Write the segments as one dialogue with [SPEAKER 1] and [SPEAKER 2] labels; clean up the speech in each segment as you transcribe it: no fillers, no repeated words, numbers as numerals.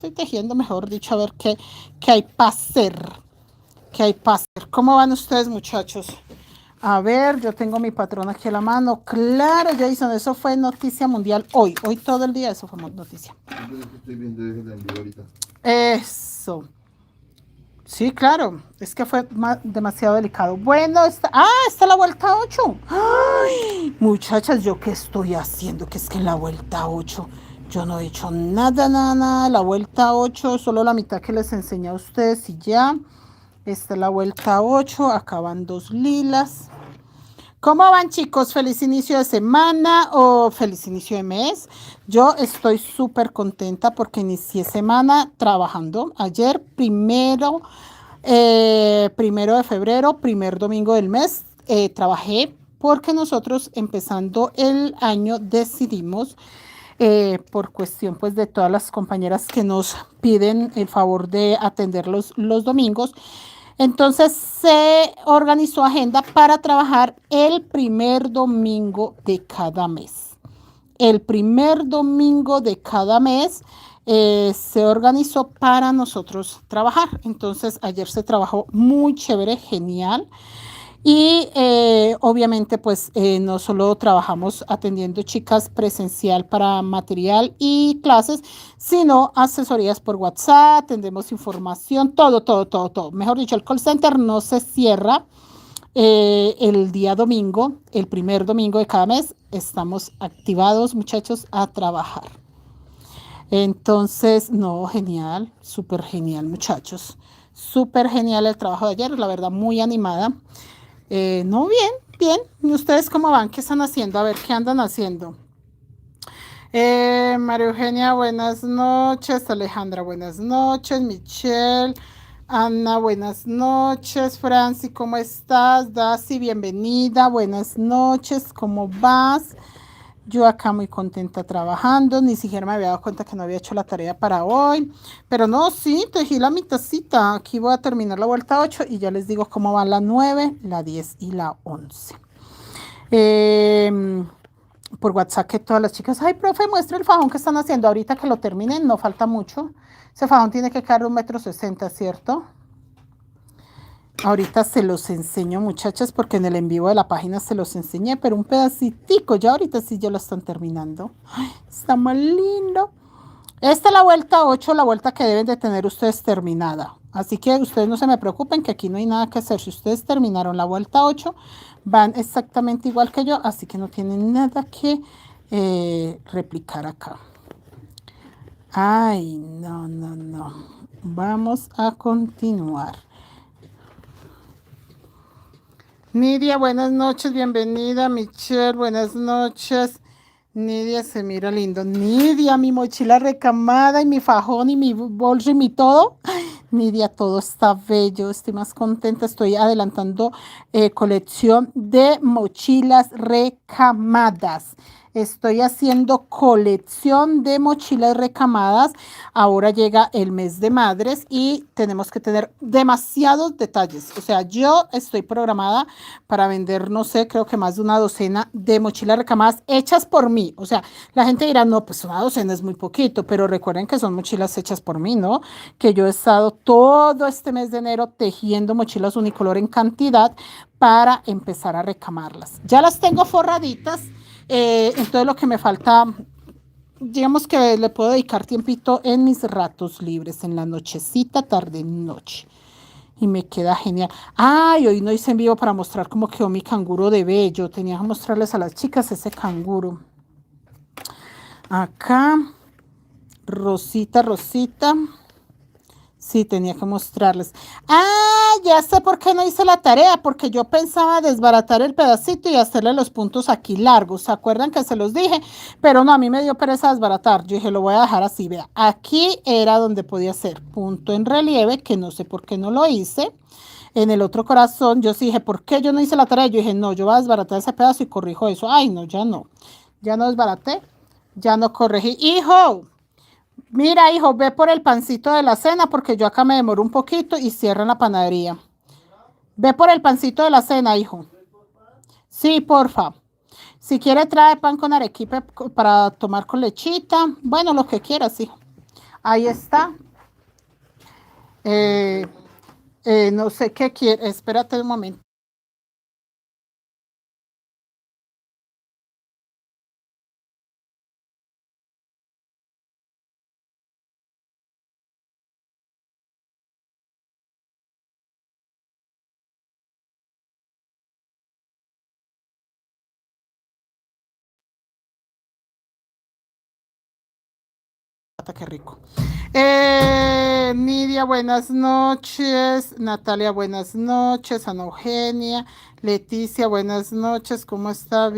[SPEAKER 1] Estoy tejiendo, mejor dicho, a ver qué hay para hacer. ¿Qué hay para hacer? ¿Cómo van ustedes, muchachos? A ver, yo tengo mi patrón aquí a la mano. Claro, Jason, eso fue noticia mundial hoy. Hoy todo el día eso fue noticia.
[SPEAKER 2] Estoy viendo el envío ahorita.
[SPEAKER 1] Eso. Sí, claro. Es que fue demasiado delicado. Bueno, está la vuelta 8. Ay, muchachas, ¿yo qué estoy haciendo? Que es que en la vuelta 8 yo no he hecho nada. La vuelta 8, solo la mitad que les enseñé a ustedes y ya. Esta es la vuelta 8. Acaban 2 lilas. ¿Cómo van, chicos? ¿Feliz inicio de semana o feliz inicio de mes? Yo estoy súper contenta porque inicié semana trabajando. Ayer, primero de febrero, primer domingo del mes, trabajé porque nosotros empezando el año decidimos, por cuestión pues de todas las compañeras que nos piden el favor de atender los domingos, entonces se organizó agenda para trabajar el primer domingo de cada mes. El primer domingo de cada mes se organizó para nosotros trabajar. Entonces ayer se trabajó muy chévere, genial. Y obviamente pues no solo trabajamos atendiendo chicas presencial para material y clases, sino asesorías por WhatsApp, atendemos información, todo. Mejor dicho, el call center no se cierra el día domingo, el primer domingo de cada mes. Estamos activados, muchachos, a trabajar. Entonces, no, genial, súper genial, muchachos. Súper genial el trabajo de ayer, la verdad, muy animada. No, bien. ¿Y ustedes cómo van? ¿Qué están haciendo? A ver, ¿qué andan haciendo? María Eugenia, buenas noches. Alejandra, buenas noches. Michelle, Ana, buenas noches. Franci, ¿cómo estás? Daisy, bienvenida. Buenas noches. ¿Cómo vas? Yo acá muy contenta trabajando, ni siquiera me había dado cuenta que no había hecho la tarea para hoy, pero no, sí, tejí la mitacita. Aquí voy a terminar la vuelta 8 y ya les digo cómo van la 9, la 10 y la 11. Por WhatsApp que todas las chicas, ay, profe, muestra el fajón que están haciendo. Ahorita que lo terminen, no falta mucho. Ese fajón tiene que quedar 1,60 m, ¿cierto? Ahorita se los enseño, muchachas, porque en el en vivo de la página se los enseñé, pero un pedacitico, ya ahorita sí ya lo están terminando. Ay, está muy lindo. Esta es la vuelta 8, la vuelta que deben de tener ustedes terminada. Así que ustedes no se me preocupen, que aquí no hay nada que hacer. Si ustedes terminaron la vuelta 8, van exactamente igual que yo, así que no tienen nada que replicar acá. Ay, no. Vamos a continuar. Nidia, buenas noches, bienvenida. Michelle, buenas noches. Nidia se mira lindo. Nidia, mi mochila recamada y mi fajón y mi bolso y mi todo. Nidia, todo está bello. Estoy más contenta. Estoy adelantando colección de mochilas recamadas. Estoy haciendo colección de mochilas recamadas. Ahora llega el mes de madres y tenemos que tener demasiados detalles. O sea, yo estoy programada para vender, no sé, creo que más de una docena de mochilas recamadas hechas por mí. O sea, la gente dirá, no, pues una docena es muy poquito, pero recuerden que son mochilas hechas por mí, ¿no? Que yo he estado todo este mes de enero tejiendo mochilas unicolor en cantidad para empezar a recamarlas. Ya las tengo forraditas. Entonces lo que me falta, digamos que le puedo dedicar tiempito en mis ratos libres, en la nochecita, tarde, noche. Y me queda genial. Ay, hoy no hice en vivo para mostrar cómo quedó mi canguro de bello. Tenía que mostrarles a las chicas ese canguro. Acá, Rosita. Sí, tenía que mostrarles. Ah, ya sé por qué no hice la tarea, porque yo pensaba desbaratar el pedacito y hacerle los puntos aquí largos. ¿Se acuerdan que se los dije? Pero no, a mí me dio pereza desbaratar. Yo dije, lo voy a dejar así, vea. Aquí era donde podía hacer punto en relieve, que no sé por qué no lo hice. En el otro corazón, yo sí dije, ¿por qué yo no hice la tarea? Yo dije, no, yo voy a desbaratar ese pedazo y corrijo eso. Ay, no. Ya no desbaraté, ya no corregí. ¡Hijo! Mira, hijo, ve por el pancito de la cena porque yo acá me demoro un poquito y cierran la panadería. Ve por el pancito de la cena, hijo. Sí, porfa. Si quiere trae pan con arequipe para tomar con lechita. Bueno, lo que quieras, hijo. Ahí está. No sé qué quiere. Espérate un momento. Qué rico. Nidia, buenas noches. Natalia, buenas noches. Ana Eugenia. Leticia, buenas noches. ¿Cómo está?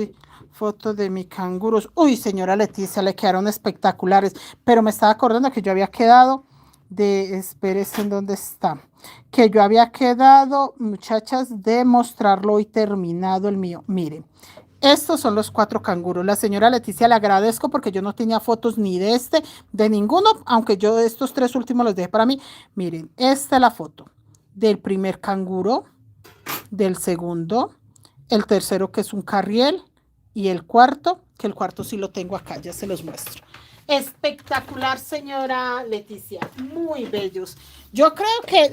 [SPEAKER 1] Foto de mi canguros. Uy, señora Leticia, le quedaron espectaculares. Pero me estaba acordando que yo había quedado de, espérese en dónde está. Que yo había quedado, muchachas, de mostrarlo y terminado el mío. Miren. Estos son los 4 canguros. La señora Leticia le agradezco porque yo no tenía fotos ni de este, de ninguno, aunque yo estos 3 últimos los dejé para mí. Miren, esta es la foto del primer canguro, del segundo, el tercero que es un carriel y el cuarto, que el cuarto sí lo tengo acá, ya se los muestro. Espectacular, señora Leticia, muy bellos. Yo creo que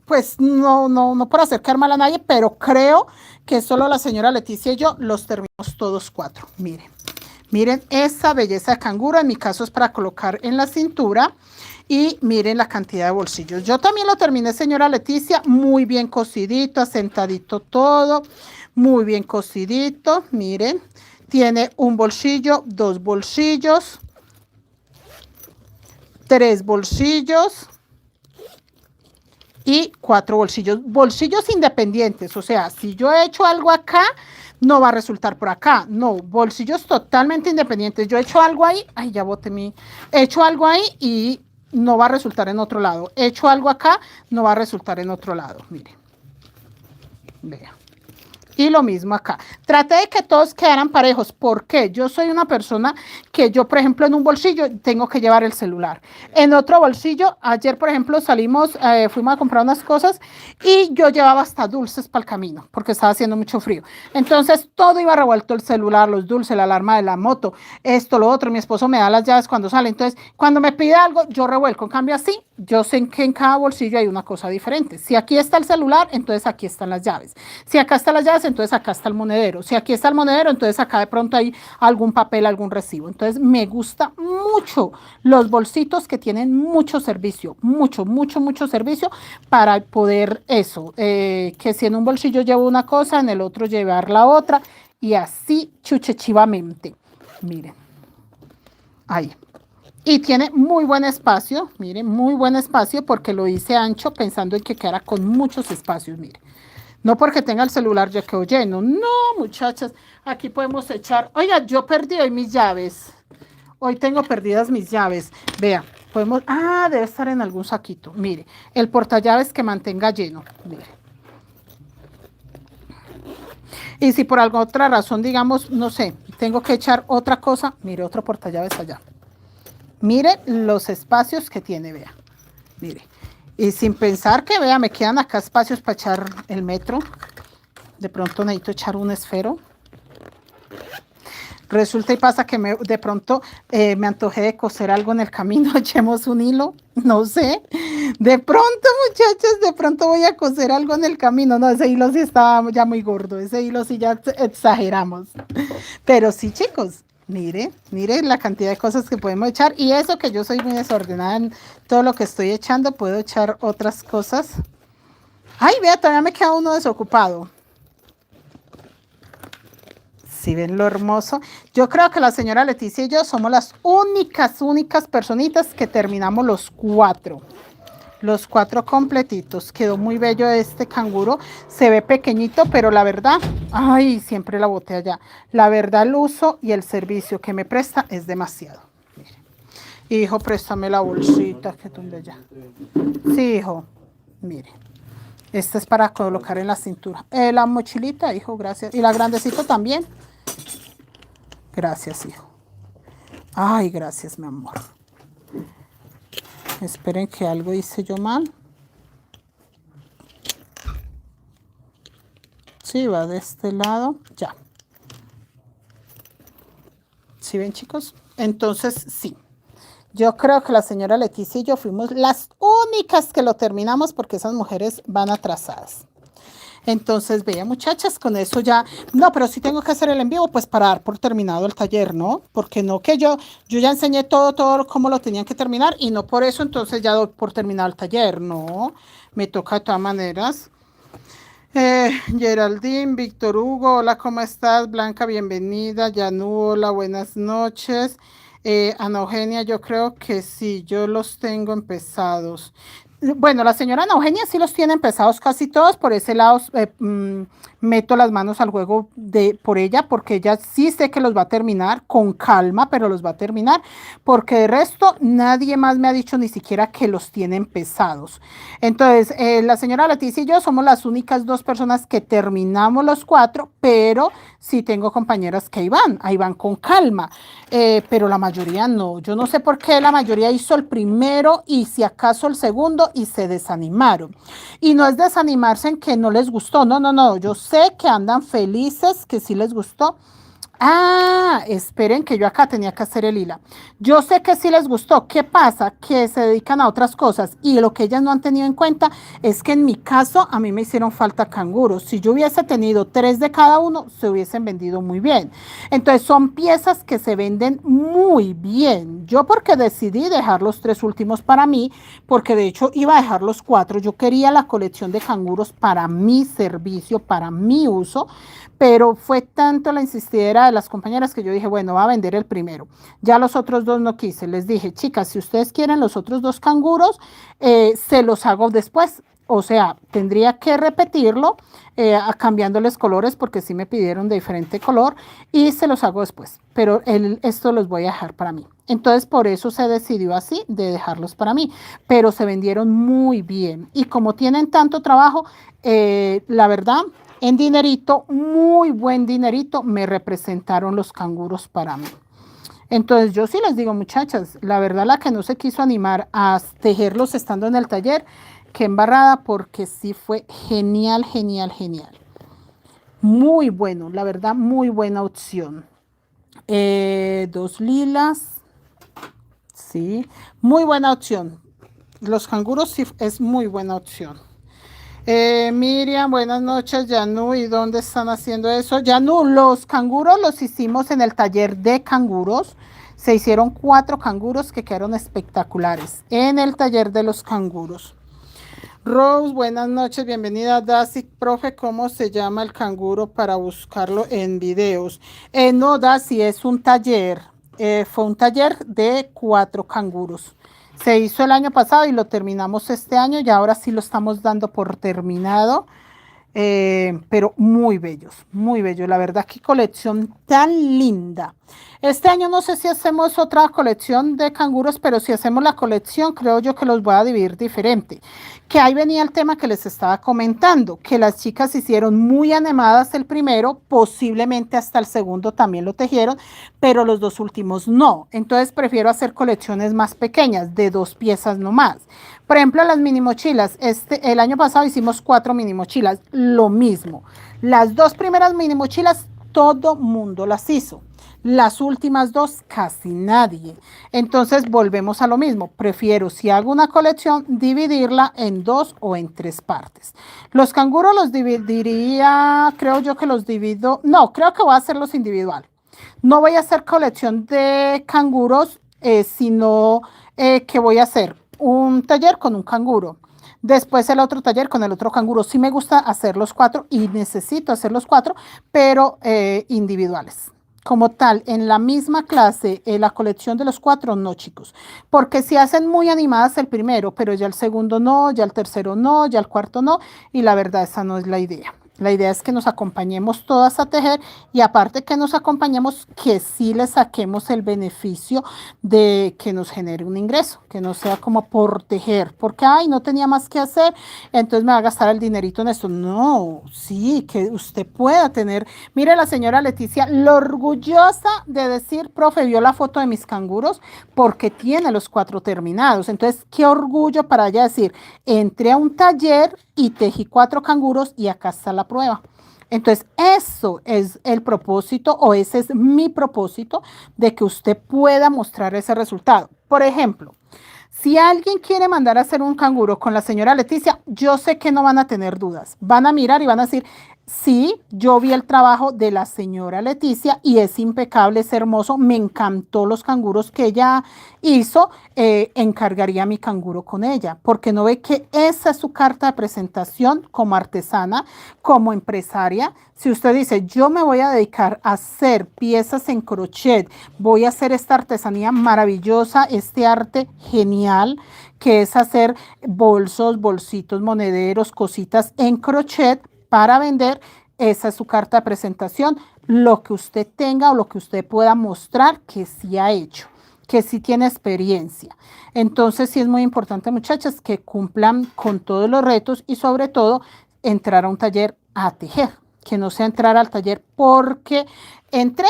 [SPEAKER 1] pues no por acercar mal a nadie, pero creo que solo la señora Leticia y yo los terminamos todos 4. Miren esa belleza de canguro. En mi caso es para colocar en la cintura. Y miren la cantidad de bolsillos. Yo también lo terminé, señora Leticia, muy bien cosidito, asentadito todo, muy bien cosidito. Miren, tiene un bolsillo, 2 bolsillos, 3 bolsillos y 4 bolsillos. Bolsillos independientes, o sea, si yo he hecho algo acá, no va a resultar por acá. No, bolsillos totalmente independientes. Yo he hecho algo ahí, ay, ya boté he hecho algo ahí y no va a resultar en otro lado. He hecho algo acá, no va a resultar en otro lado. Mire, vea. Y lo mismo acá. Traté de que todos quedaran parejos. ¿Por qué? Yo soy una persona que yo, por ejemplo, en un bolsillo tengo que llevar el celular. En otro bolsillo, ayer, por ejemplo, salimos, fuimos a comprar unas cosas y yo llevaba hasta dulces para el camino porque estaba haciendo mucho frío. Entonces, todo iba revuelto, el celular, los dulces, la alarma de la moto, esto, lo otro. Mi esposo me da las llaves cuando sale. Entonces, cuando me pide algo, yo revuelco. En cambio, así, yo sé que en cada bolsillo hay una cosa diferente. Si aquí está el celular, entonces aquí están las llaves. Si acá están las llaves, entonces acá está el monedero. Si aquí está el monedero, entonces acá de pronto hay algún papel, algún recibo. Entonces me gusta mucho los bolsitos que tienen mucho servicio, mucho servicio para poder eso, que si en un bolsillo llevo una cosa, en el otro llevar la otra y así chuchechivamente. Miren, ahí. Y tiene muy buen espacio, miren, muy buen espacio porque lo hice ancho pensando en que quedara con muchos espacios, miren. No porque tenga el celular ya quedó lleno. No, muchachas, aquí podemos echar. Oiga, yo perdí hoy mis llaves. Hoy tengo perdidas mis llaves. Vea, podemos. Ah, debe estar en algún saquito. Mire, el portallaves que mantenga lleno. Mire. Y si por alguna otra razón, digamos, no sé, tengo que echar otra cosa, mire, otro portallaves allá. Mire los espacios que tiene, vea. Mire. Y sin pensar que, vea, me quedan acá espacios para echar el metro. De pronto necesito echar un esfero. Resulta y pasa que de pronto me antojé de coser algo en el camino. Echemos un hilo, no sé. De pronto, muchachos, de pronto voy a coser algo en el camino. No, ese hilo sí estaba ya muy gordo. Ese hilo sí ya exageramos. Pero sí, chicos. Mire la cantidad de cosas que podemos echar. Y eso que yo soy muy desordenada en todo lo que estoy echando, puedo echar otras cosas. Ay, vea, todavía me queda uno desocupado. ¿Sí ven lo hermoso? Yo creo que la señora Leticia y yo somos las únicas personitas que terminamos los 4. Los 4 completitos. Quedó muy bello este canguro. Se ve pequeñito, pero la verdad, ay, siempre la boté allá. La verdad, el uso y el servicio que me presta es demasiado. Mire. Hijo, préstame la bolsita que tumbe allá. Sí, hijo. Mire. Esta es para colocar en la cintura. La mochilita, hijo, gracias. Y la grandecita también. Gracias, hijo. Ay, gracias, mi amor. Esperen que algo hice yo mal. Sí, va de este lado. Ya. ¿Sí ven, chicos? Entonces, sí. Yo creo que la señora Leticia y yo fuimos las únicas que lo terminamos porque esas mujeres van atrasadas. Entonces, veía muchachas, con eso ya, no, pero sí tengo que hacer el en vivo, pues para dar por terminado el taller, ¿no? Porque no que yo ya enseñé todo cómo lo tenían que terminar y no por eso entonces ya doy por terminado el taller, no, me toca de todas maneras. Geraldine, Víctor Hugo, hola, ¿cómo estás? Blanca, bienvenida. Yanu, hola, buenas noches. Ana Eugenia, yo creo que sí, yo los tengo empezados. Bueno, la señora Ana Eugenia sí los tiene empezados casi todos, por ese lado meto las manos al juego por ella, porque ella sí sé que los va a terminar con calma, pero los va a terminar, porque de resto nadie más me ha dicho ni siquiera que los tiene empezados. Entonces, la señora Leticia y yo somos las únicas dos personas que terminamos los 4, pero sí tengo compañeras que ahí van con calma, pero la mayoría no. Yo no sé por qué la mayoría hizo el primero y si acaso el segundo y se desanimaron. Y no es desanimarse en que no les gustó, no, yo sé que andan felices, que sí les gustó. Ah, esperen que yo acá tenía que hacer el hila. Yo sé que sí les gustó. ¿Qué pasa? Que se dedican a otras cosas y lo que ellas no han tenido en cuenta es que en mi caso a mí me hicieron falta canguros. Si yo hubiese tenido 3 de cada uno, se hubiesen vendido muy bien. Entonces son piezas que se venden muy bien. Yo porque decidí dejar los 3 últimos para mí, porque de hecho iba a dejar los 4. Yo quería la colección de canguros para mi servicio, para mi uso, pero fue tanto la insistidera de las compañeras que yo dije, bueno, va a vender el primero. Ya los otros dos no quise. Les dije, chicas, si ustedes quieren los otros 2 canguros, se los hago después. O sea, tendría que repetirlo cambiándoles colores porque sí me pidieron de diferente color y se los hago después. Pero esto los voy a dejar para mí. Entonces, por eso se decidió así de dejarlos para mí. Pero se vendieron muy bien. Y como tienen tanto trabajo, la verdad, en dinerito, muy buen dinerito, me representaron los canguros para mí. Entonces yo sí les digo, muchachas, la verdad la que no se quiso animar a tejerlos estando en el taller, que embarrada, porque sí fue genial, genial, genial. Muy bueno, la verdad, muy buena opción. 2 lilas, sí, muy buena opción. Los canguros sí es muy buena opción. Miriam, buenas noches. Yanu, ¿y dónde están haciendo eso? Yanu, los canguros los hicimos en el taller de canguros. Se hicieron 4 canguros que quedaron espectaculares en el taller de los canguros. Rose, buenas noches, bienvenida. Daisy, profe, ¿cómo se llama el canguro para buscarlo en videos? No, Daisy, es un taller. Fue un taller de 4 canguros. Se hizo el año pasado y lo terminamos este año y ahora sí lo estamos dando por terminado. Pero muy bellos, muy bellos. La verdad, qué colección tan linda. Este año no sé si hacemos otra colección de canguros, pero si hacemos la colección, creo yo que los voy a dividir diferente. Que ahí venía el tema que les estaba comentando, que las chicas hicieron muy animadas el primero, posiblemente hasta el segundo también lo tejieron, pero los 2 últimos no. Entonces prefiero hacer colecciones más pequeñas, de 2 piezas nomás. Por ejemplo, las mini mochilas. El año pasado hicimos 4 mini mochilas. Lo mismo. Las 2 primeras mini mochilas, todo mundo las hizo. Las últimas 2, casi nadie. Entonces, volvemos a lo mismo. Prefiero, si hago una colección, dividirla en 2 o en 3 partes. Los canguros los dividiría, creo yo que los divido. No, creo que voy a hacerlos individual. No voy a hacer colección de canguros, sino que voy a hacer un taller con un canguro. Después el otro taller con el otro canguro. Sí me gusta hacer los 4 y necesito hacer los 4, pero individuales. Como tal, en la misma clase, la colección de los 4, no, chicos. Porque si hacen muy animadas el primero, pero ya el segundo no, ya el tercero no, ya el cuarto no. Y la verdad, esa no es la idea. La idea es que nos acompañemos todas a tejer y aparte que nos acompañemos, que sí le saquemos el beneficio de que nos genere un ingreso, que no sea como por tejer, porque, ay, no tenía más que hacer, entonces me va a gastar el dinerito en esto. No, sí, que usted pueda tener. Mire la señora Leticia, lo orgullosa de decir, profe, vio la foto de mis canguros porque tiene los 4 terminados. Entonces, qué orgullo para ella decir, entré a un taller y tejí 4 canguros y acá está la prueba. Entonces, eso es el propósito o ese es mi propósito de que usted pueda mostrar ese resultado. Por ejemplo, si alguien quiere mandar a hacer un canguro con la señora Leticia, yo sé que no van a tener dudas. Van a mirar y van a decir, sí, yo vi el trabajo de la señora Leticia y es impecable, es hermoso, me encantó los canguros que ella hizo, encargaría mi canguro con ella, porque no ve que esa es su carta de presentación como artesana, como empresaria. Si usted dice, yo me voy a dedicar a hacer piezas en crochet, voy a hacer esta artesanía maravillosa, este arte genial, que es hacer bolsos, bolsitos, monederos, cositas en crochet para vender, esa es su carta de presentación, lo que usted tenga o lo que usted pueda mostrar que sí ha hecho, que sí tiene experiencia. Entonces sí es muy importante, muchachas, que cumplan con todos los retos y sobre todo entrar a un taller a tejer, que no sea entrar al taller porque entré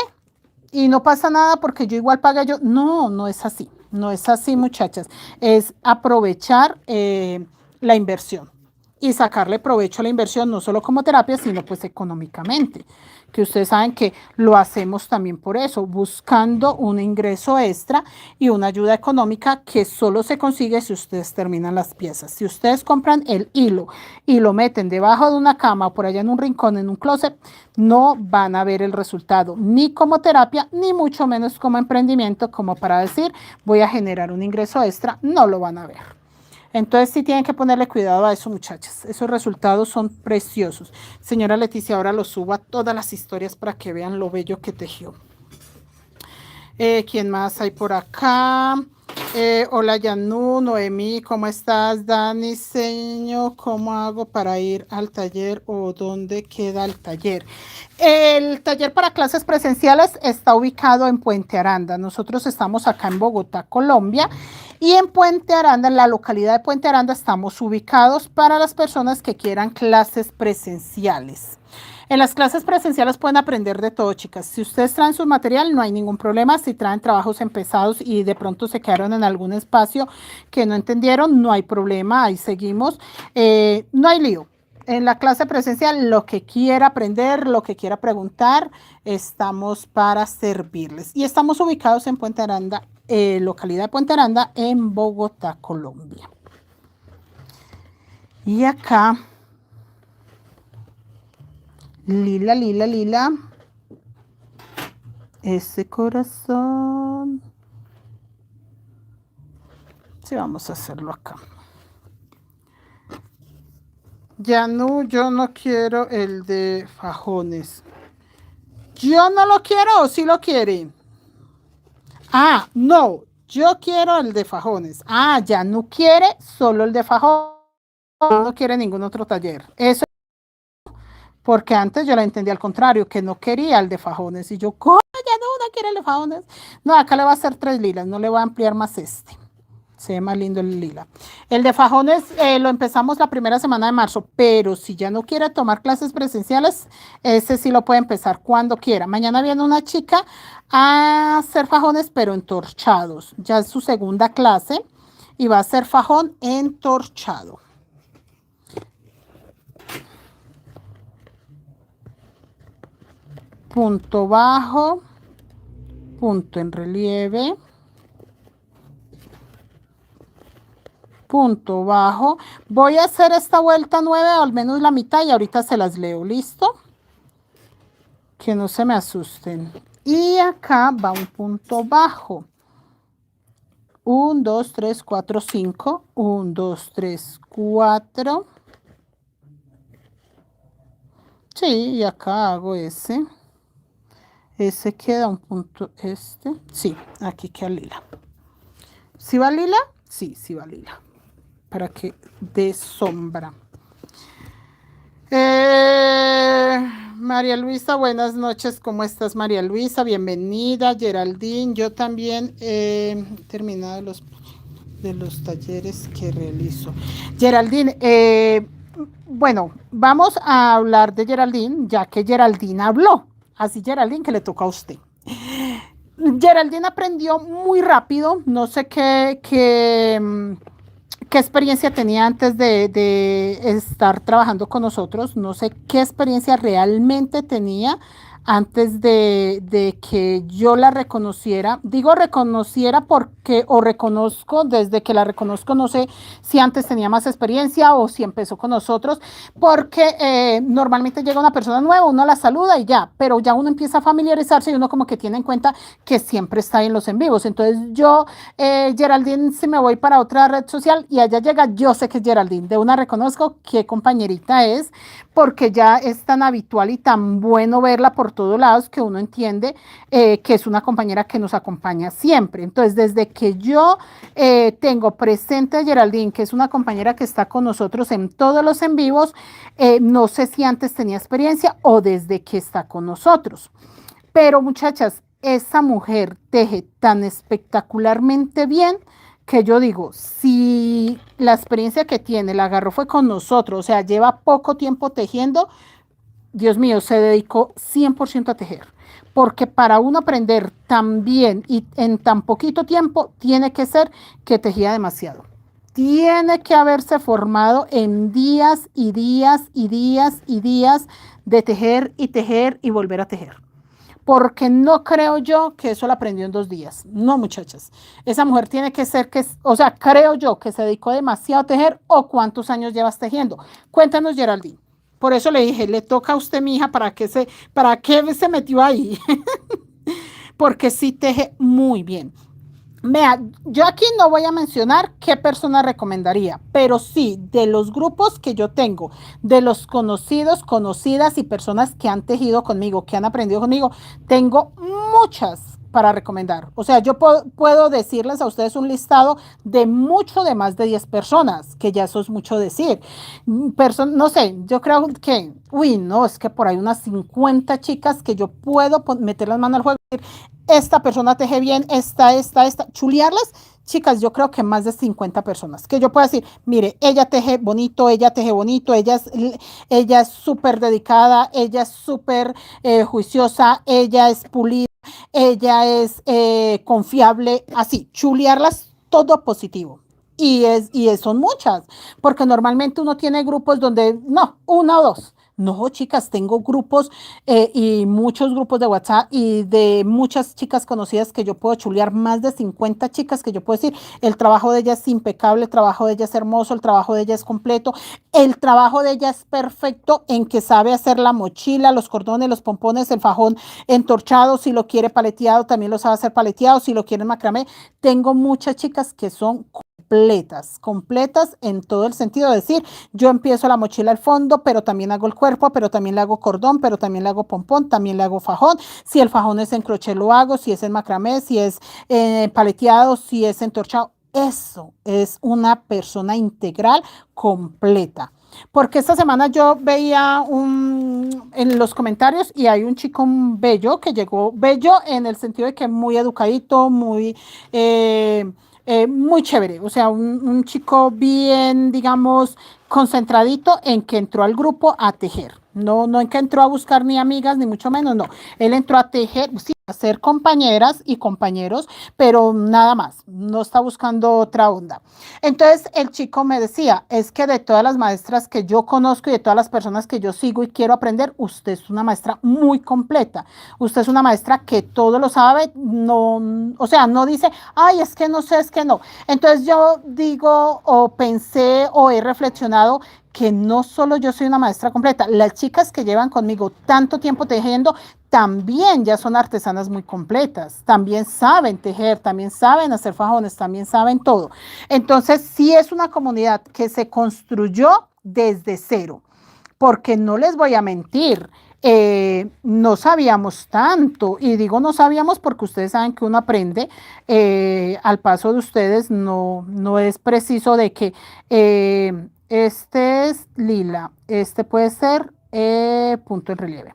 [SPEAKER 1] y no pasa nada porque yo igual pagué yo. No, no es así, no es así, muchachas. Es aprovechar la inversión y sacarle provecho a la inversión, no solo como terapia, sino pues económicamente, que ustedes saben que lo hacemos también por eso, buscando un ingreso extra y una ayuda económica que solo se consigue si ustedes terminan las piezas. Si ustedes compran el hilo y lo meten debajo de una cama o por allá en un rincón, en un closet, no van a ver el resultado, ni como terapia, ni mucho menos como emprendimiento, como para decir, voy a generar un ingreso extra, no lo van a ver. Entonces sí tienen que ponerle cuidado a eso, muchachas. Esos resultados son preciosos. Señora Leticia, ahora lo subo a todas las historias para que vean lo bello que tejió. ¿Quién más hay por acá? Hola, Yanú, Noemí, ¿cómo estás? Dani, señor, ¿cómo hago para ir al taller o dónde queda el taller? El taller para clases presenciales está ubicado en Puente Aranda. Nosotros estamos acá en Bogotá, Colombia. Y en Puente Aranda, en la localidad de Puente Aranda, estamos ubicados para las personas que quieran clases presenciales. En las clases presenciales pueden aprender de todo, chicas. Si ustedes traen su material, no hay ningún problema. Si traen trabajos empezados y de pronto se quedaron en algún espacio que no entendieron, no hay problema. Ahí seguimos. No hay lío. En la clase presencial, lo que quiera aprender, lo que quiera preguntar, estamos para servirles. Y estamos ubicados en Puente Aranda, localidad de Puente Aranda, en Bogotá, Colombia. Y acá, Lila, ese corazón. Sí, vamos a hacerlo acá. Ya no, yo no quiero el de fajones. Yo no lo quiero, o sí lo quiere. Ah, no, yo quiero el de fajones. Ah, ya no quiere solo el de fajones. No quiere ningún otro taller. Eso, porque antes yo la entendí al contrario, que no quería el de fajones. Y yo, ¿cómo? Ya no quiere el de fajones. No, acá le va a hacer 3 lilas, no le voy a ampliar más este. Se ve más lindo el lila. El de fajones lo empezamos la primera semana de marzo, pero si ya no quiere tomar clases presenciales, ese sí lo puede empezar cuando quiera. Mañana viene una chica a hacer fajones, pero entorchados. Ya es su segunda clase y va a hacer fajón entorchado. Punto bajo, punto en relieve. Punto bajo. Voy a hacer esta vuelta 9, al menos la mitad, y ahorita se las leo. ¿Listo? Que no se me asusten. Y acá va un punto bajo. 1, 2, 3, 4, 5. 1, 2, 3, 4. Sí, y acá hago ese. Ese queda un punto este. Sí, aquí queda lila. ¿Sí va lila? Sí, sí va lila. Para que dé sombra. María Luisa, buenas noches. ¿Cómo estás, María Luisa? Bienvenida. Geraldine, yo también he terminado de los talleres que realizo. Geraldine, bueno, vamos a hablar de Geraldine, ya que Geraldine habló. Así, Geraldine, que le toca a usted. Geraldine aprendió muy rápido. No sé qué qué experiencia tenía antes de estar trabajando con nosotros, no sé qué experiencia realmente tenía antes de que yo la reconociera. Digo reconociera porque, o reconozco, desde que la reconozco, no sé si antes tenía más experiencia o si empezó con nosotros, porque normalmente llega una persona nueva, uno la saluda y ya, pero ya uno empieza a familiarizarse y uno como que tiene en cuenta que siempre está ahí en los en vivos. Entonces yo, Geraldine, si me voy para otra red social y allá llega, yo sé que es Geraldine, de una reconozco qué compañerita es, porque ya es tan habitual y tan bueno verla por todos lados que uno entiende que es una compañera que nos acompaña siempre. Entonces, desde que yo tengo presente a Geraldine, que es una compañera que está con nosotros en todos los en vivos, no sé si antes tenía experiencia o desde que está con nosotros. Pero muchachas, esa mujer teje tan espectacularmente bien que yo digo, si la experiencia que tiene la agarró fue con nosotros, o sea, lleva poco tiempo tejiendo, Dios mío, se dedicó 100% a tejer. Porque para uno aprender tan bien y en tan poquito tiempo, tiene que ser que tejía demasiado. Tiene que haberse formado en días y días y días y días de tejer y volver a tejer. Porque no creo yo que eso lo aprendió en 2 días. No, muchachas. Esa mujer tiene que ser que, o sea, creo yo que se dedicó demasiado a tejer o cuántos años llevas tejiendo. Cuéntanos, Geraldine. Por eso le dije, le toca a usted, mi hija, para qué se metió ahí. Porque sí teje muy bien. Vea, yo aquí no voy a mencionar qué persona recomendaría, pero sí, de los grupos que yo tengo, de los conocidos, conocidas y personas que han tejido conmigo, que han aprendido conmigo, tengo muchas para recomendar. O sea, yo puedo decirles a ustedes un listado de mucho de más de 10 personas, que ya eso es mucho decir. No sé, yo creo que, uy, no, es que por ahí unas 50 chicas que yo puedo meter las manos al juego y decir, esta persona teje bien, esta, chulearlas, chicas, yo creo que más de 50 personas, que yo puedo decir, mire, ella teje bonito, ella es súper dedicada, ella es súper juiciosa, ella es pulida, ella es confiable, así, chulearlas, todo positivo. Son muchas, porque normalmente uno tiene grupos donde, no, una o dos. No, chicas, tengo grupos y muchos grupos de WhatsApp y de muchas chicas conocidas que yo puedo chulear, más de 50 chicas que yo puedo decir, el trabajo de ella es impecable, el trabajo de ella es hermoso, el trabajo de ella es completo, el trabajo de ella es perfecto en que sabe hacer la mochila, los cordones, los pompones, el fajón entorchado, si lo quiere paleteado, también lo sabe hacer paleteado, si lo quiere macramé. Tengo muchas chicas que son completas en todo el sentido de decir, yo empiezo la mochila al fondo, pero también hago el cuerpo, pero también le hago cordón, pero también le hago pompón, también le hago fajón. Si el fajón es en crochet lo hago, si es en macramé, si es paleteado, si es entorchado. Eso es una persona integral completa. Porque esta semana yo veía en los comentarios y hay un chico bello que llegó, bello en el sentido de que muy educadito, muy chévere, o sea, un chico bien, digamos, concentradito en que entró al grupo a tejer. No, no en que entró a buscar ni amigas, ni mucho menos, no. Él entró a tejer, sí, a ser compañeras y compañeros, pero nada más, no está buscando otra onda. Entonces el chico me decía, es que de todas las maestras que yo conozco y de todas las personas que yo sigo y quiero aprender, usted es una maestra muy completa. Usted es una maestra que todo lo sabe, no, o sea, no dice, ay, es que no sé, es que no. Entonces yo digo o pensé o he reflexionado que no solo yo soy una maestra completa, las chicas que llevan conmigo tanto tiempo tejiendo también ya son artesanas muy completas, también saben tejer, también saben hacer fajones, también saben todo. Entonces sí es una comunidad que se construyó desde cero, porque no les voy a mentir, no sabíamos tanto, y digo no sabíamos porque ustedes saben que uno aprende al paso de ustedes, no, no es preciso de que este es lila, este puede ser punto en relieve.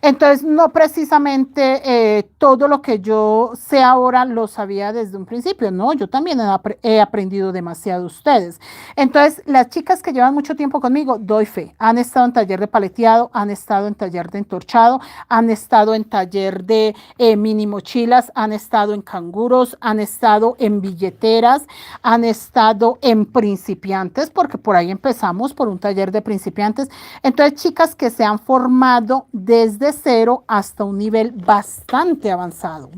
[SPEAKER 1] Entonces, no precisamente todo lo que yo sé ahora lo sabía desde un principio, no, yo también he aprendido demasiado de ustedes. Entonces, las chicas que llevan mucho tiempo conmigo, doy fe, han estado en taller de paleteado, han estado en taller de entorchado, han estado en taller de mini mochilas, han estado en canguros, han estado en billeteras, han estado en principiantes, porque por ahí empezamos por un taller de principiantes. Entonces, chicas que se han formado desde cero hasta un nivel bastante avanzado,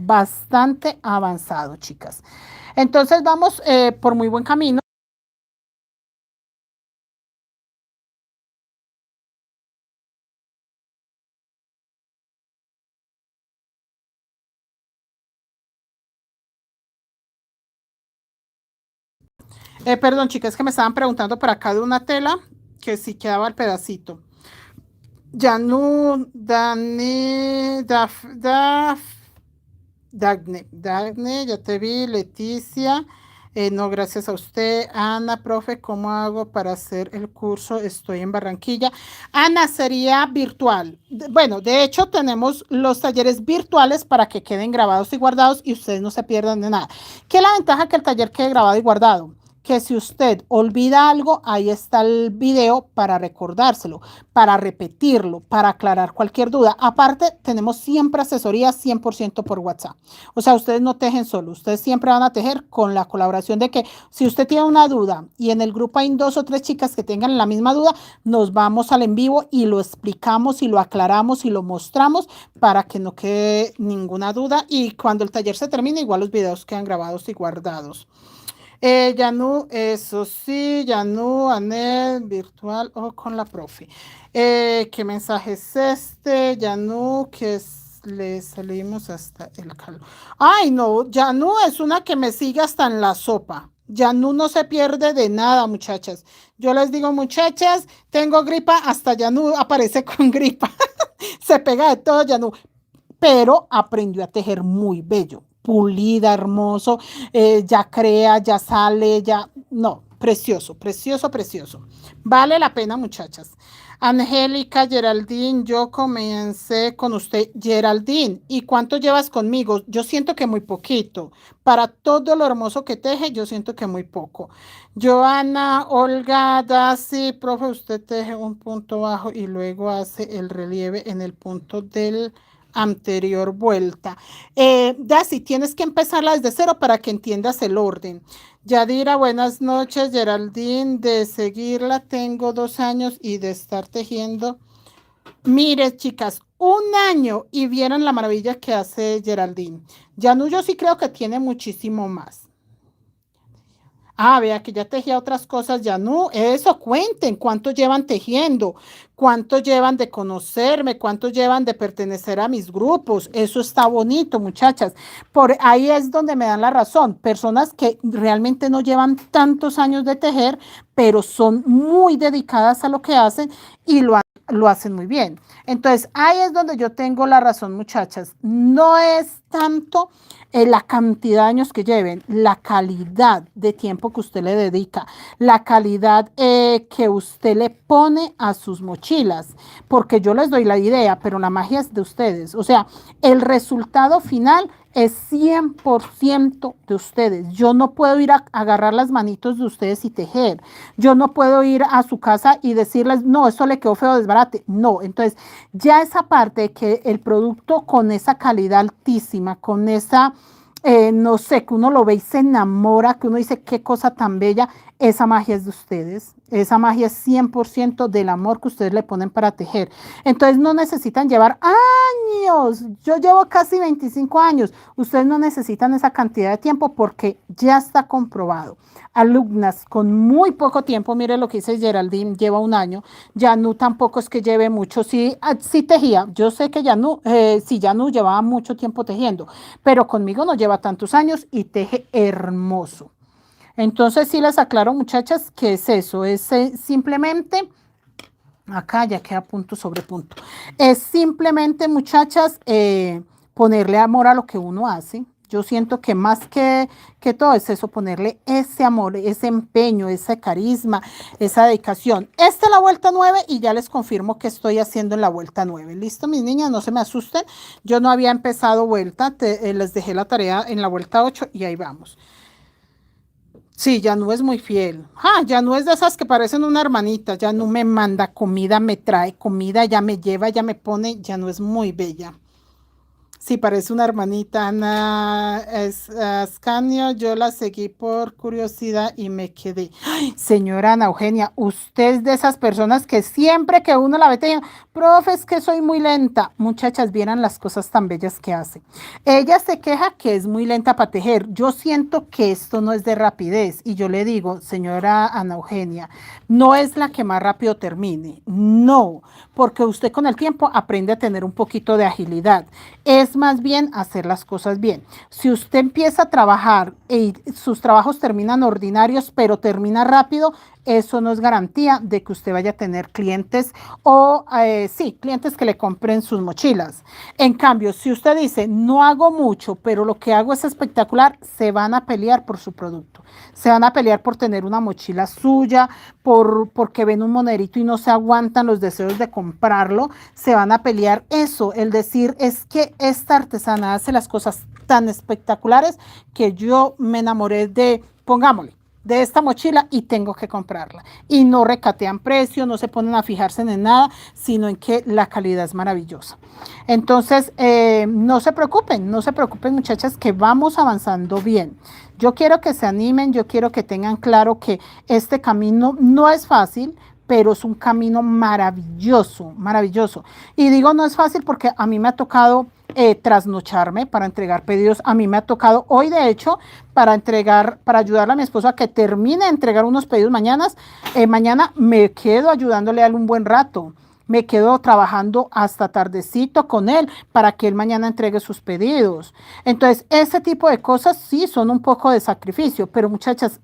[SPEAKER 1] chicas. Entonces, vamos por muy buen camino. Perdón, chicas, que me estaban preguntando por acá de una tela que si quedaba el pedacito. Yanu, Dani, Dagne, ya te vi, Leticia. No, gracias a usted. Ana, profe, ¿cómo hago para hacer el curso? Estoy en Barranquilla. Ana, sería virtual. Bueno, de hecho, tenemos los talleres virtuales para que queden grabados y guardados y ustedes no se pierdan de nada. ¿Qué es la ventaja que el taller quede grabado y guardado? Que si usted olvida algo, ahí está el video para recordárselo, para repetirlo, para aclarar cualquier duda. Aparte, tenemos siempre asesoría 100% por WhatsApp. O sea, ustedes no tejen solo, ustedes siempre van a tejer con la colaboración de que si usted tiene una duda y en el grupo hay 2 o 3 chicas que tengan la misma duda, nos vamos al en vivo y lo explicamos y lo aclaramos y lo mostramos para que no quede ninguna duda. Y cuando el taller se termine, igual los videos quedan grabados y guardados. Yanu, eso sí, Yanu, Anel, virtual o con la profe. ¿Qué mensaje es este? Yanu, que le salimos hasta el calor. Ay, no, Yanu es una que me sigue hasta en la sopa. Yanu no se pierde de nada, muchachas. Yo les digo, muchachas, tengo gripa, hasta Yanu aparece con gripa. Se pega de todo, Yanu. Pero aprendió a tejer muy bello, pulida, hermoso, ya crea, ya sale, ya, no, precioso, precioso, precioso. Vale la pena, muchachas. Angélica, Geraldine, yo comencé con usted, Geraldine, ¿y cuánto llevas conmigo? Yo siento que muy poquito. Para todo lo hermoso que teje, yo siento que muy poco. Joana, Olga, Daisy, profe, usted teje un punto bajo y luego hace el relieve en el punto del anterior vuelta. Daisy, tienes que empezarla desde cero para que entiendas el orden. Yadira, buenas noches. Geraldine, de seguirla tengo 2 años y de estar tejiendo. Mire, chicas, 1 año y vieron la maravilla que hace Geraldine. Yanu, yo sí creo que tiene muchísimo más. Ah, vea que ya tejía otras cosas, ya no, eso cuenten, cuánto llevan tejiendo, cuánto llevan de conocerme, cuánto llevan de pertenecer a mis grupos, eso está bonito, muchachas. Por ahí es donde me dan la razón, personas que realmente no llevan tantos años de tejer, pero son muy dedicadas a lo que hacen y lo hacen muy bien. Entonces, ahí es donde yo tengo la razón, muchachas. No es tanto la cantidad de años que lleven, la calidad de tiempo que usted le dedica, la calidad que usted le pone a sus mochilas, porque yo les doy la idea, pero la magia es de ustedes. O sea, el resultado final es 100% de ustedes. Yo no puedo ir a agarrar las manitos de ustedes y tejer. Yo no puedo ir a su casa y decirles, no, eso le quedó feo, desbarate. No, entonces ya esa parte de que el producto con esa calidad altísima, con esa, no sé, que uno lo ve y se enamora, que uno dice, qué cosa tan bella, esa magia es de ustedes. Esa magia es 100% del amor que ustedes le ponen para tejer. Entonces no necesitan llevar años. Yo llevo casi 25 años. Ustedes no necesitan esa cantidad de tiempo porque ya está comprobado. Alumnas con muy poco tiempo, mire lo que dice Geraldine, lleva 1 año. Yanu tampoco es que lleve mucho. Sí, sí tejía. Yo sé que Yanu, sí, Yanu llevaba mucho tiempo tejiendo, pero conmigo no lleva tantos años y teje hermoso. Entonces sí les aclaro, muchachas, que es eso, es simplemente, acá ya queda punto sobre punto, es simplemente, muchachas, ponerle amor a lo que uno hace. Yo siento que más que todo es eso, ponerle ese amor, ese empeño, ese carisma, esa dedicación. Esta es la vuelta 9 y ya les confirmo que estoy haciendo en la vuelta 9. ¿Listo, mis niñas? No se me asusten. Yo no había empezado vuelta, les dejé la tarea en la vuelta 8 y ahí vamos. Sí, ya no es muy fiel. Ya no es de esas que parecen una hermanita. Ya no me manda comida, me trae comida, ya me lleva, ya me pone. Ya no es muy bella. Sí, parece una hermanita. Ana Ascanio, yo la seguí por curiosidad y me quedé. Ay, señora Ana Eugenia, usted es de esas personas que siempre que uno la ve, te dice, profe, es que soy muy lenta. Muchachas, vieran las cosas tan bellas que hace. Ella se queja que es muy lenta para tejer. Yo siento que esto no es de rapidez. Y yo le digo, señora Ana Eugenia, no es la que más rápido termine. No, porque usted con el tiempo aprende a tener un poquito de agilidad. Es más bien hacer las cosas bien. Si usted empieza a trabajar y sus trabajos terminan ordinarios, pero termina rápido, eso no es garantía de que usted vaya a tener clientes o sí, clientes que le compren sus mochilas. En cambio, si usted dice, no hago mucho, pero lo que hago es espectacular, se van a pelear por su producto. Se van a pelear por tener una mochila suya, porque ven un monerito y no se aguantan los deseos de comprarlo. Se van a pelear eso. El decir es que esta artesana hace las cosas tan espectaculares que yo me enamoré de, pongámosle, de esta mochila y tengo que comprarla. Y no recatean precio, no se ponen a fijarse en nada, sino en que la calidad es maravillosa. Entonces, no se preocupen muchachas, que vamos avanzando bien. Yo quiero que se animen, yo quiero que tengan claro que este camino no es fácil, pero es un camino maravilloso, maravilloso. Y digo no es fácil porque a mí me ha tocado trasnocharme para entregar pedidos. A mí me ha tocado hoy, de hecho, para ayudarle a mi esposo a que termine de entregar unos pedidos mañana me quedo ayudándole a él un buen rato. Me quedo trabajando hasta tardecito con él para que él mañana entregue sus pedidos. Entonces, ese tipo de cosas sí son un poco de sacrificio, pero muchachas,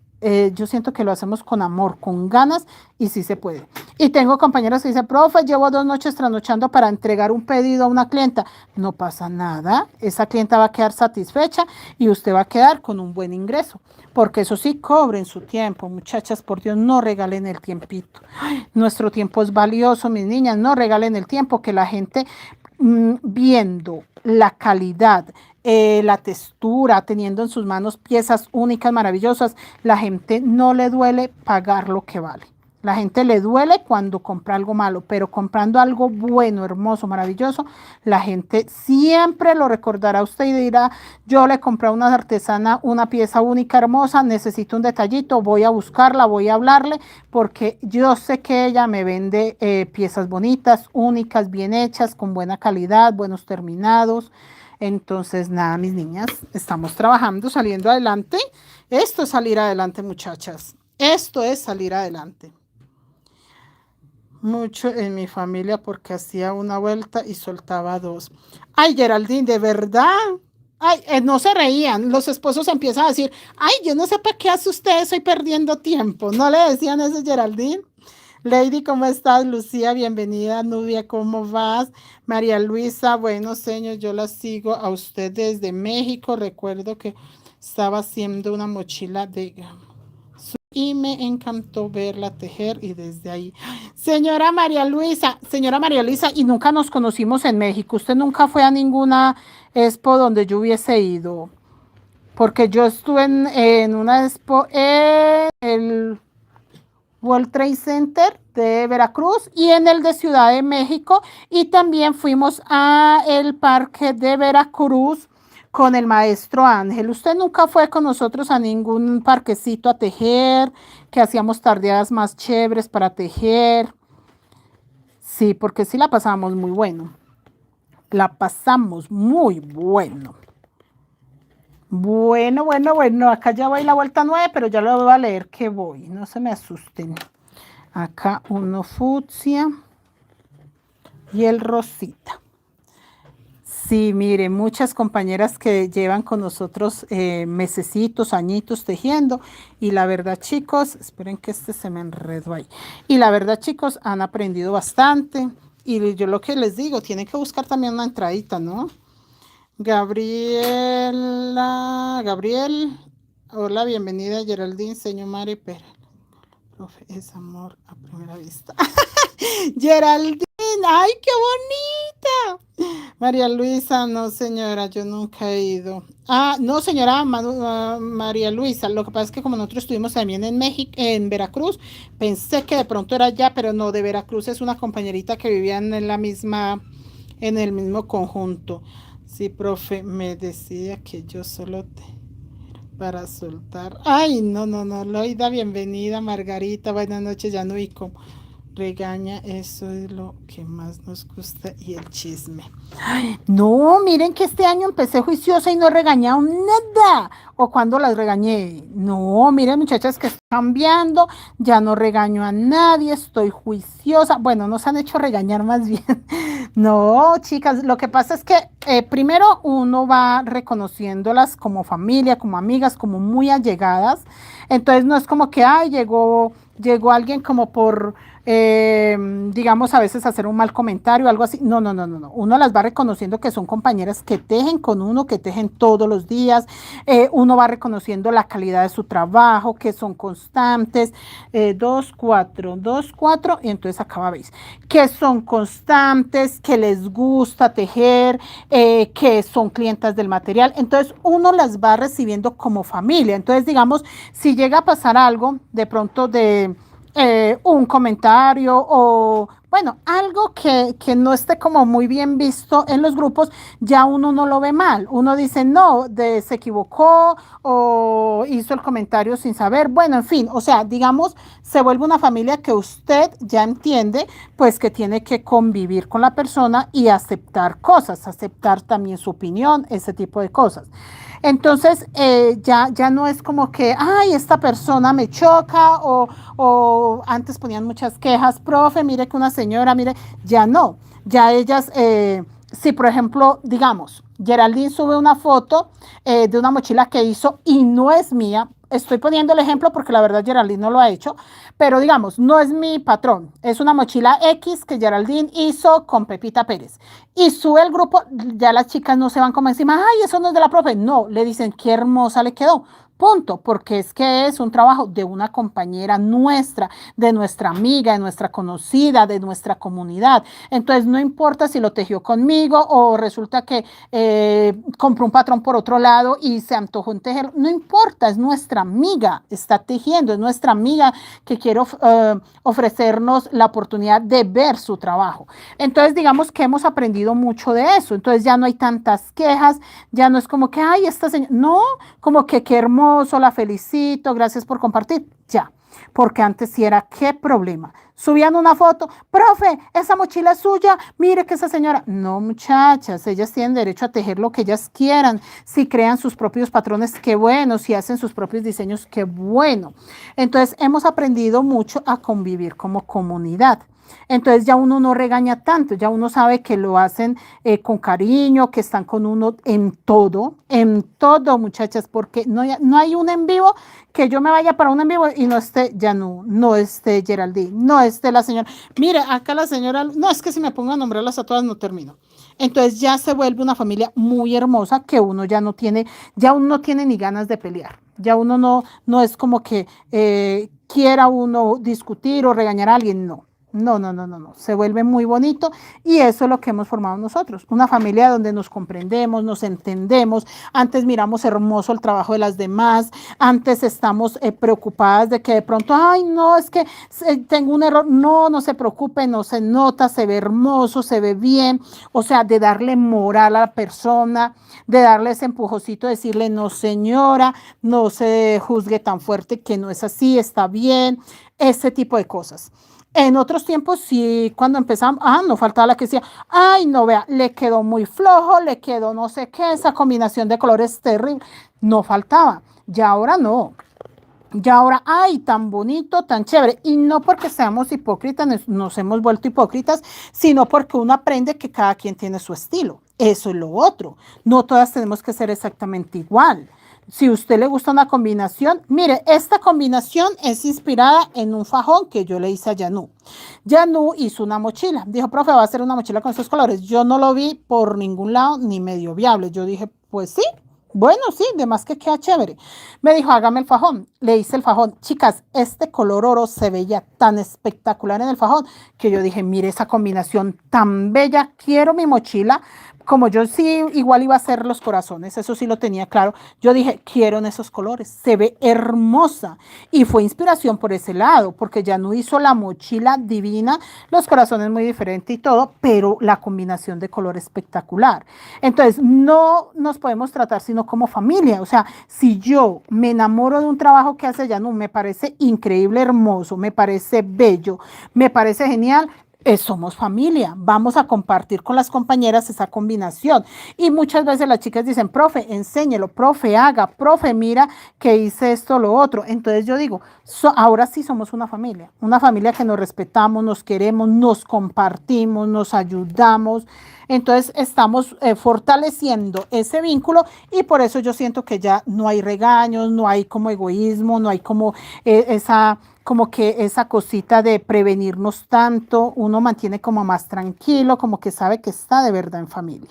[SPEAKER 1] yo siento que lo hacemos con amor, con ganas y sí se puede. Y tengo compañeras que dicen, profe, llevo 2 noches trasnochando para entregar un pedido a una clienta. No pasa nada, esa clienta va a quedar satisfecha y usted va a quedar con un buen ingreso. Porque eso sí, cobren su tiempo, muchachas, por Dios, no regalen el tiempito. Ay, nuestro tiempo es valioso, mis niñas, no regalen el tiempo, que la gente viendo la calidad, la textura, teniendo en sus manos piezas únicas, maravillosas, la gente no le duele pagar lo que vale. La gente le duele cuando compra algo malo, pero comprando algo bueno, hermoso, maravilloso, la gente siempre lo recordará a usted y dirá, yo le compré a una artesana una pieza única, hermosa, necesito un detallito, voy a buscarla, voy a hablarle, porque yo sé que ella me vende piezas bonitas, únicas, bien hechas, con buena calidad, buenos terminados. Entonces, nada, mis niñas, estamos trabajando, saliendo adelante. Esto es salir adelante, muchachas. Esto es salir adelante. Mucho en mi familia porque hacía una vuelta y soltaba 2. Ay, Geraldine, ¿de verdad? Ay, no se reían. Los esposos empiezan a decir, ay, yo no sé para qué hace usted, estoy perdiendo tiempo. ¿No le decían eso, Geraldine? Lady, ¿cómo estás? Lucía, bienvenida. Nubia, ¿cómo vas? María Luisa, bueno, señor, yo la sigo a usted desde México. Recuerdo que estaba haciendo una mochila de... y me encantó verla tejer y desde ahí. Señora María Luisa, y nunca nos conocimos en México. Usted nunca fue a ninguna expo donde yo hubiese ido. Porque yo estuve en una expo en el World Trade Center de Veracruz y en el de Ciudad de México, y también fuimos a el parque de Veracruz con el maestro Ángel. Usted nunca fue con nosotros a ningún parquecito a tejer, que hacíamos tardeadas más chéveres para tejer. Sí, porque sí la pasamos muy bueno. La pasamos muy bueno. Bueno, acá ya voy la vuelta 9, pero ya lo voy a leer que voy, no se me asusten. Acá uno fucsia y el rosita. Sí, mire, muchas compañeras que llevan con nosotros mesecitos, añitos tejiendo, y la verdad, chicos, esperen que este se me enredó ahí. Y la verdad, chicos, han aprendido bastante, y yo lo que les digo, tienen que buscar también una entradita, ¿no? Gabriel, hola, bienvenida Geraldine, señor Mari Pera. Profe, es amor a primera vista. Geraldine, ay, qué bonita. María Luisa, no señora, yo nunca he ido. Ah, no señora María Luisa, lo que pasa es que como nosotros estuvimos también en México, en Veracruz, pensé que de pronto era allá, pero no, de Veracruz es una compañerita que vivían en la misma, en el mismo conjunto. Sí, profe, me decía que yo solo te para soltar. Ay, no, no, no, Loida, bienvenida, Margarita, buenas noches, ya no vi cómo regaña, eso es lo que más nos gusta y el chisme. No, miren que este año empecé juiciosa y no he regañado nada. O cuando las regañé. No, miren muchachas que están cambiando, ya no regaño a nadie, estoy juiciosa. Bueno, nos han hecho regañar más bien. No, chicas, lo que pasa es que primero uno va reconociéndolas como familia, como amigas, como muy allegadas. Entonces no es como que, ay, llegó alguien como por digamos, a veces hacer un mal comentario, algo así. No, no, no, no, no. Uno las va reconociendo que son compañeras que tejen con uno, que tejen todos los días. Uno va reconociendo la calidad de su trabajo, que son constantes. 2, 4, y entonces acaba, veis, que son constantes, que les gusta tejer, que son clientas del material. Entonces uno las va recibiendo como familia. Entonces, digamos, si llega a pasar algo de pronto de un comentario o, bueno, algo que no esté como muy bien visto en los grupos, ya uno no lo ve mal. Uno dice, no, se equivocó o hizo el comentario sin saber. Bueno, en fin, o sea, digamos, se vuelve una familia que usted ya entiende, pues que tiene que convivir con la persona y aceptar cosas, aceptar también su opinión, ese tipo de cosas. Entonces, ya no es como que, ay, esta persona me choca o antes ponían muchas quejas, profe, mire que una señora, mire, ya no, ya ellas, si por ejemplo, digamos, Geraldine sube una foto de una mochila que hizo y no es mía, estoy poniendo el ejemplo porque la verdad Geraldine no lo ha hecho, pero digamos, no es mi patrón, es una mochila X que Geraldine hizo con Pepita Pérez y sube el grupo, ya las chicas no se van como encima, ay, eso no es de la profe, no, le dicen qué hermosa le quedó. Punto, porque es que es un trabajo de una compañera nuestra, de nuestra amiga, de nuestra conocida, de nuestra comunidad. Entonces, no importa si lo tejió conmigo o resulta que compró un patrón por otro lado y se antojó en tejer, no importa, es nuestra amiga, está tejiendo, es nuestra amiga que quiere ofrecernos la oportunidad de ver su trabajo. Entonces, digamos que hemos aprendido mucho de eso. Entonces, ya no hay tantas quejas, ya no es como que, ay, esta señora, no, como que qué hermoso, la felicito, gracias por compartir, ya. Porque antes sí era, qué problema. Subían una foto, profe, esa mochila es suya, mire que esa señora. No, muchachas, ellas tienen derecho a tejer lo que ellas quieran. Si crean sus propios patrones, qué bueno. Si hacen sus propios diseños, qué bueno. Entonces, hemos aprendido mucho a convivir como comunidad. Entonces ya uno no regaña tanto, ya uno sabe que lo hacen con cariño, que están con uno en todo, muchachas, porque no hay un en vivo que yo me vaya para un en vivo y no esté Yanu, no esté Geraldine, no esté la señora. Mire, acá la señora, no, es que si me pongo a nombrarlas a todas no termino. Entonces ya se vuelve una familia muy hermosa que uno ya uno no tiene ni ganas de pelear. Ya uno no es como que quiera uno discutir o regañar a alguien, no. No, no, no, no, no. Se vuelve muy bonito y eso es lo que hemos formado nosotros. Una familia donde nos comprendemos, nos entendemos. Antes miramos hermoso el trabajo de las demás. Antes estamos preocupadas de que de pronto, ay, no, es que tengo un error. No, no se preocupe, no se nota, se ve hermoso, se ve bien. O sea, de darle moral a la persona, de darle ese empujocito, decirle, no, señora, no se juzgue tan fuerte, que no es así, está bien. Ese tipo de cosas. En otros tiempos, sí, cuando empezamos, no faltaba la que decía, ay, no, vea, le quedó muy flojo, le quedó no sé qué, esa combinación de colores terrible. No faltaba. Ya ahora no. Ya ahora, ay, tan bonito, tan chévere. Y no porque seamos hipócritas, nos hemos vuelto hipócritas, sino porque uno aprende que cada quien tiene su estilo. Eso es lo otro. No todas tenemos que ser exactamente igual. Si a usted le gusta una combinación, mire, esta combinación es inspirada en un fajón que yo le hice a Yanú. Yanú hizo una mochila. Dijo, profe, va a hacer una mochila con estos colores. Yo no lo vi por ningún lado ni medio viable. Yo dije, pues sí. Bueno, sí, de más que queda chévere. Me dijo, hágame el fajón. Le hice el fajón. Chicas, este color oro se veía tan espectacular en el fajón que yo dije, mire esa combinación tan bella. Quiero mi mochila. Como yo sí igual iba a hacer los corazones, eso sí lo tenía claro, yo dije, quiero en esos colores, se ve hermosa. Y fue inspiración por ese lado, porque ya no hizo la mochila divina, los corazones muy diferentes y todo, pero la combinación de color espectacular. Entonces, no nos podemos tratar sino como familia. O sea, si yo me enamoro de un trabajo que hace Yanú, me parece increíble, hermoso, me parece bello, me parece genial, somos familia, vamos a compartir con las compañeras esa combinación. Y muchas veces las chicas dicen, profe, enséñelo, profe, haga, profe, mira que hice esto, lo otro. Entonces yo digo, ahora sí somos una familia que nos respetamos, nos queremos, nos compartimos, nos ayudamos. Entonces estamos fortaleciendo ese vínculo y por eso yo siento que ya no hay regaños, no hay como egoísmo, no hay como como que esa cosita de prevenirnos tanto, uno mantiene como más tranquilo, como que sabe que está de verdad en familia.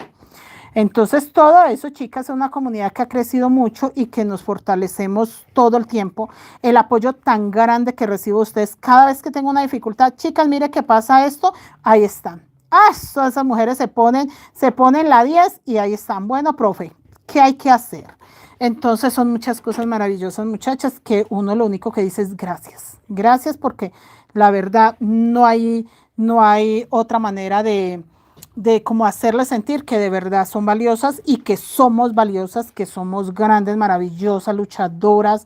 [SPEAKER 1] Entonces todo eso, chicas, es una comunidad que ha crecido mucho y que nos fortalecemos todo el tiempo. El apoyo tan grande que recibo ustedes cada vez que tengo una dificultad, chicas, mire que pasa esto, ahí están. Todas esas mujeres se ponen la 10 y ahí están. Bueno, profe, ¿qué hay que hacer? Entonces son muchas cosas maravillosas, muchachas, que uno lo único que dice es gracias. Gracias porque la verdad no hay otra manera de cómo hacerles sentir que de verdad son valiosas y que somos valiosas, que somos grandes, maravillosas, luchadoras,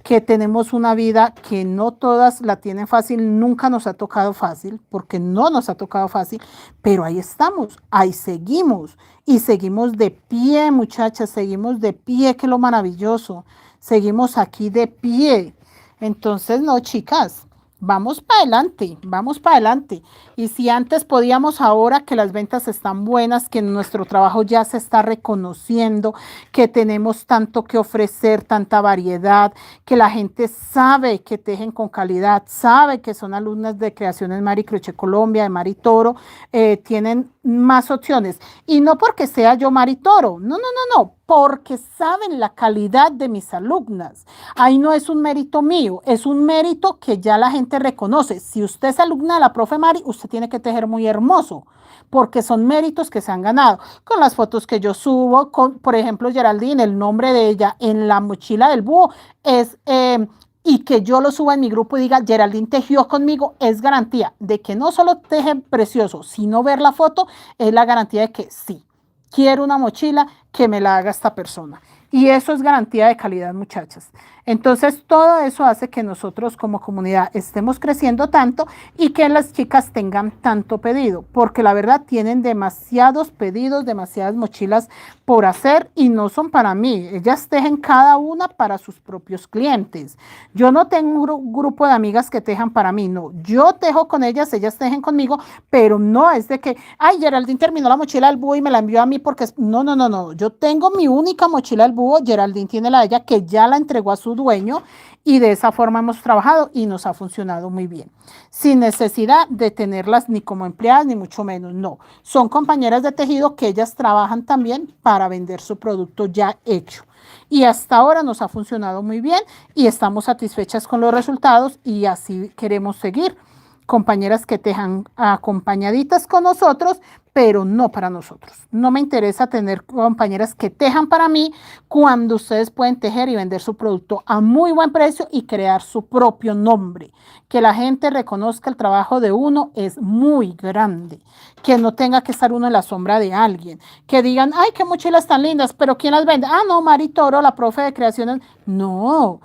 [SPEAKER 1] que tenemos una vida que no todas la tienen fácil, nunca nos ha tocado fácil, porque no nos ha tocado fácil, pero ahí estamos, ahí seguimos y seguimos de pie, muchachas, seguimos de pie, que es lo maravilloso, seguimos aquí de pie. Entonces, no, chicas, vamos para adelante, vamos para adelante. Y si antes podíamos, ahora que las ventas están buenas, que nuestro trabajo ya se está reconociendo, que tenemos tanto que ofrecer, tanta variedad, que la gente sabe que tejen con calidad, sabe que son alumnas de Creaciones Mari Crochet Colombia, de Mari Toro, tienen más opciones. Y no porque sea yo Mari Toro, no, porque saben la calidad de mis alumnas. Ahí no es un mérito mío, es un mérito que ya la gente reconoce. Si usted es alumna de la profe Mari, usted tiene que tejer muy hermoso, porque son méritos que se han ganado. Con las fotos que yo subo, por ejemplo, Geraldine, el nombre de ella en la mochila del búho es... y que yo lo suba en mi grupo y diga, Geraldine tejió conmigo, es garantía de que no solo teje precioso, sino ver la foto, es la garantía de que sí, quiero una mochila que me la haga esta persona. Y eso es garantía de calidad, muchachas. Entonces, todo eso hace que nosotros como comunidad estemos creciendo tanto y que las chicas tengan tanto pedido, porque la verdad tienen demasiados pedidos, demasiadas mochilas por hacer y no son para mí. Ellas tejen cada una para sus propios clientes. Yo no tengo un grupo de amigas que tejan para mí, no. Yo tejo con ellas tejen conmigo, pero no es de que, ay, Geraldine terminó la mochila del búho y me la envió a mí porque... No. Yo tengo mi única mochila del búho, Geraldine tiene la de ella que ya la entregó a su dueño y de esa forma hemos trabajado y nos ha funcionado muy bien. Sin necesidad de tenerlas ni como empleadas ni mucho menos, no. Son compañeras de tejido que ellas trabajan también para vender su producto ya hecho. Y hasta ahora nos ha funcionado muy bien y estamos satisfechas con los resultados y así queremos seguir. Compañeras que tejan acompañaditas con nosotros, pero no para nosotros. No me interesa tener compañeras que tejan para mí cuando ustedes pueden tejer y vender su producto a muy buen precio y crear su propio nombre. Que la gente reconozca el trabajo de uno es muy grande. Que no tenga que estar uno en la sombra de alguien. Que digan, ay, qué mochilas tan lindas, pero ¿quién las vende? Ah, no, Mari Toro, la profe de creaciones. No,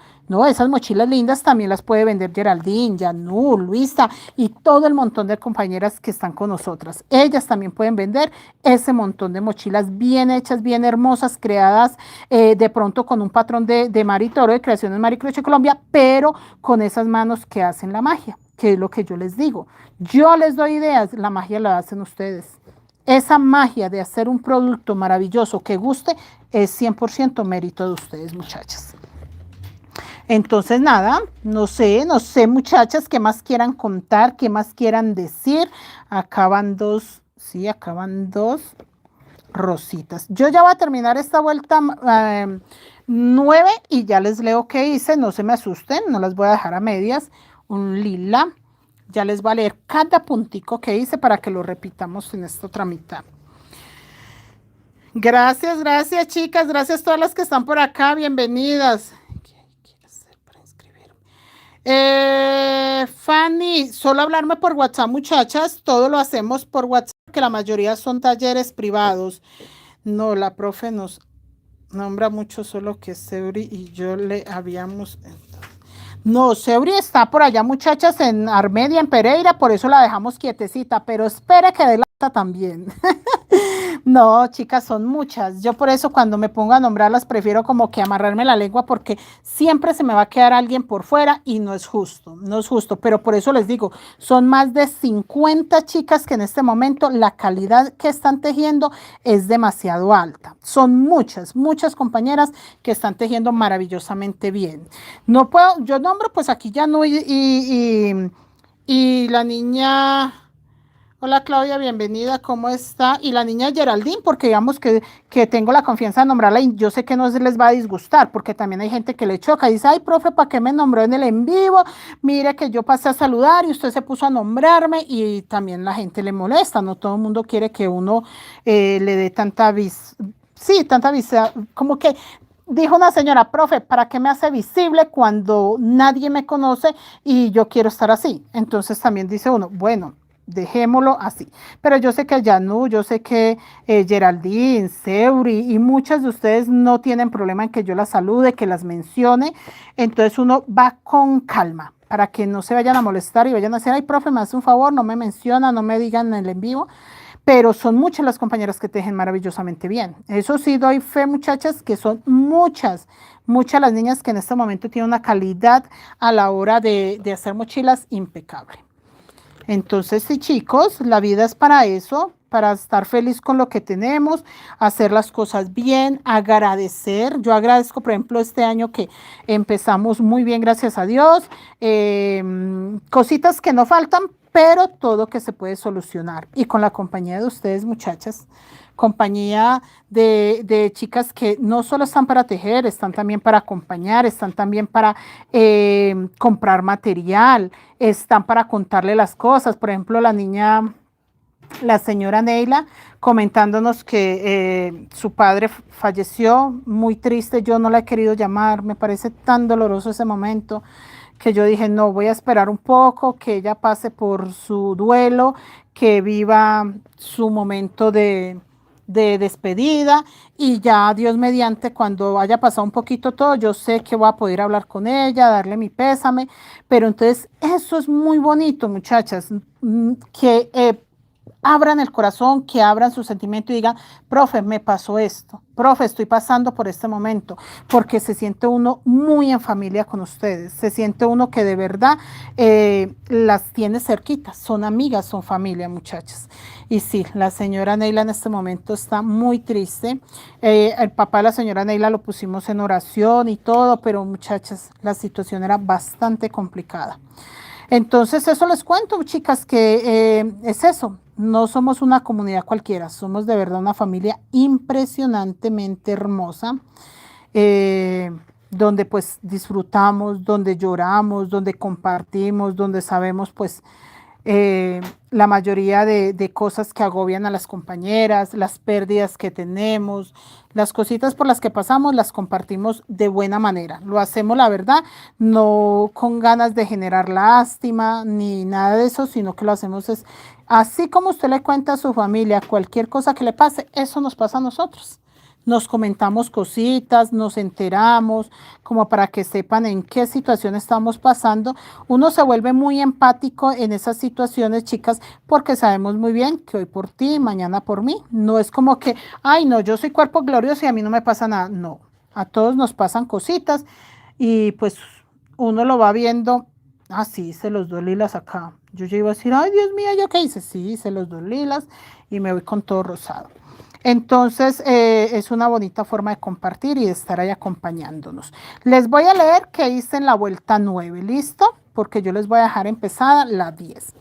[SPEAKER 1] esas mochilas lindas también las puede vender Geraldine, Yanú, Luisa y todo el montón de compañeras que están con nosotras. Ellas también pueden vender ese montón de mochilas bien hechas, bien hermosas, creadas de pronto con un patrón de Mari Toro, de Creaciones Mari Crochet Colombia, pero con esas manos que hacen la magia, que es lo que yo les digo. Yo les doy ideas, la magia la hacen ustedes. Esa magia de hacer un producto maravilloso que guste, es 100% mérito de ustedes, muchachas. Entonces, nada, no sé, muchachas, qué más quieran contar, qué más quieran decir. Acaban dos, sí, acaban dos rositas. Yo ya voy a terminar esta vuelta 9 y ya les leo qué hice, no se me asusten, no las voy a dejar a medias. Un lila, ya les voy a leer cada puntico que hice para que lo repitamos en esta otra mitad. Gracias, gracias chicas, gracias a todas las que están por acá, bienvenidas. Fanny, solo hablarme por WhatsApp, muchachas, todo lo hacemos por WhatsApp, que la mayoría son talleres privados. No, la profe nos nombra mucho, solo que Seuri y yo le habíamos... No, Seuri está por allá, muchachas, en Armedia, en Pereira, por eso la dejamos quietecita, pero espere que dé la también. No, chicas, son muchas. Yo por eso cuando me pongo a nombrarlas prefiero como que amarrarme la lengua porque siempre se me va a quedar alguien por fuera y no es justo, no es justo. Pero por eso les digo, son más de 50 chicas que en este momento la calidad que están tejiendo es demasiado alta. Son muchas, muchas compañeras que están tejiendo maravillosamente bien. No puedo, yo nombro pues aquí ya no y la niña... Hola Claudia, bienvenida, ¿cómo está? Y la niña Geraldine, porque digamos que tengo la confianza de nombrarla y yo sé que no les va a disgustar, porque también hay gente que le choca y dice, ay, profe, ¿para qué me nombró en el en vivo? Mire que yo pasé a saludar y usted se puso a nombrarme y también la gente le molesta, no todo el mundo quiere que uno le dé tanta tanta vista, como que dijo una señora, profe, ¿para qué me hace visible cuando nadie me conoce y yo quiero estar así? Entonces también dice uno, bueno, dejémoslo así. Pero yo sé que Yanu, yo sé que Geraldine, Seuri y muchas de ustedes no tienen problema en que yo las salude, que las mencione. Entonces uno va con calma para que no se vayan a molestar y vayan a decir, ay, profe, me hace un favor, no me menciona, no me digan en el en vivo. Pero son muchas las compañeras que tejen maravillosamente bien. Eso sí doy fe, muchachas, que son muchas las niñas que en este momento tienen una calidad a la hora de hacer mochilas impecable. Entonces, sí, chicos, la vida es para eso, para estar feliz con lo que tenemos, hacer las cosas bien, agradecer. Yo agradezco, por ejemplo, este año que empezamos muy bien, gracias a Dios. Cositas que no faltan, pero todo que se puede solucionar. Y con la compañía de ustedes, muchachas, compañía de chicas que no solo están para tejer, están también para acompañar, están también para comprar material, están para contarle las cosas. Por ejemplo, la señora Neila comentándonos que su padre falleció, muy triste, yo no la he querido llamar, me parece tan doloroso ese momento que yo dije, no, voy a esperar un poco, que ella pase por su duelo, que viva su momento de despedida y ya Dios mediante cuando haya pasado un poquito todo, yo sé que voy a poder hablar con ella, darle mi pésame, pero entonces eso es muy bonito, muchachas, que abran el corazón, que abran su sentimiento y digan, profe, me pasó esto, profe, estoy pasando por este momento, porque se siente uno muy en familia con ustedes, se siente uno que de verdad las tiene cerquitas, son amigas, son familia, muchachas. Y sí, la señora Neila en este momento está muy triste. El papá de la señora Neila lo pusimos en oración y todo, pero muchachas, la situación era bastante complicada. Entonces, eso les cuento, chicas, que es eso. No somos una comunidad cualquiera, somos de verdad una familia impresionantemente hermosa, donde pues disfrutamos, donde lloramos, donde compartimos, donde sabemos pues la mayoría de cosas que agobian a las compañeras, las pérdidas que tenemos, las cositas por las que pasamos, las compartimos de buena manera. Lo hacemos, la verdad, no con ganas de generar lástima ni nada de eso, sino que lo hacemos es así como usted le cuenta a su familia cualquier cosa que le pase, eso nos pasa a nosotros. Nos comentamos cositas, nos enteramos, como para que sepan en qué situación estamos pasando. Uno se vuelve muy empático en esas situaciones, chicas, porque sabemos muy bien que hoy por ti, mañana por mí. No es como que, ay, no, yo soy cuerpo glorioso y a mí no me pasa nada. No, a todos nos pasan cositas y pues uno lo va viendo, ah, sí, hice los dos lilas acá. Yo iba a decir, ay, Dios mío, ¿yo qué hice? Sí, hice los dos lilas y me voy con todo rosado. Entonces, es una bonita forma de compartir y de estar ahí acompañándonos. Les voy a leer qué hice en la vuelta 9, ¿listo? Porque yo les voy a dejar empezada la 10.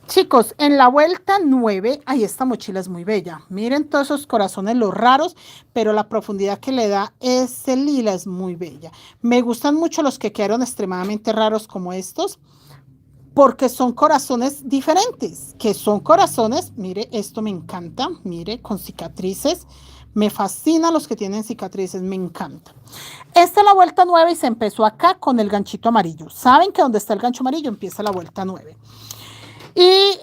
[SPEAKER 1] Chicos, en la vuelta 9, ay, esta mochila es muy bella. Miren todos esos corazones, los raros, pero la profundidad que le da ese lila es muy bella. Me gustan mucho los que quedaron extremadamente raros como estos, porque son corazones diferentes, que son corazones, mire, esto me encanta, mire, con cicatrices, me fascinan los que tienen cicatrices, me encanta. Esta es la vuelta 9 y se empezó acá con el ganchito amarillo. ¿Saben que donde está el gancho amarillo empieza la vuelta 9? Y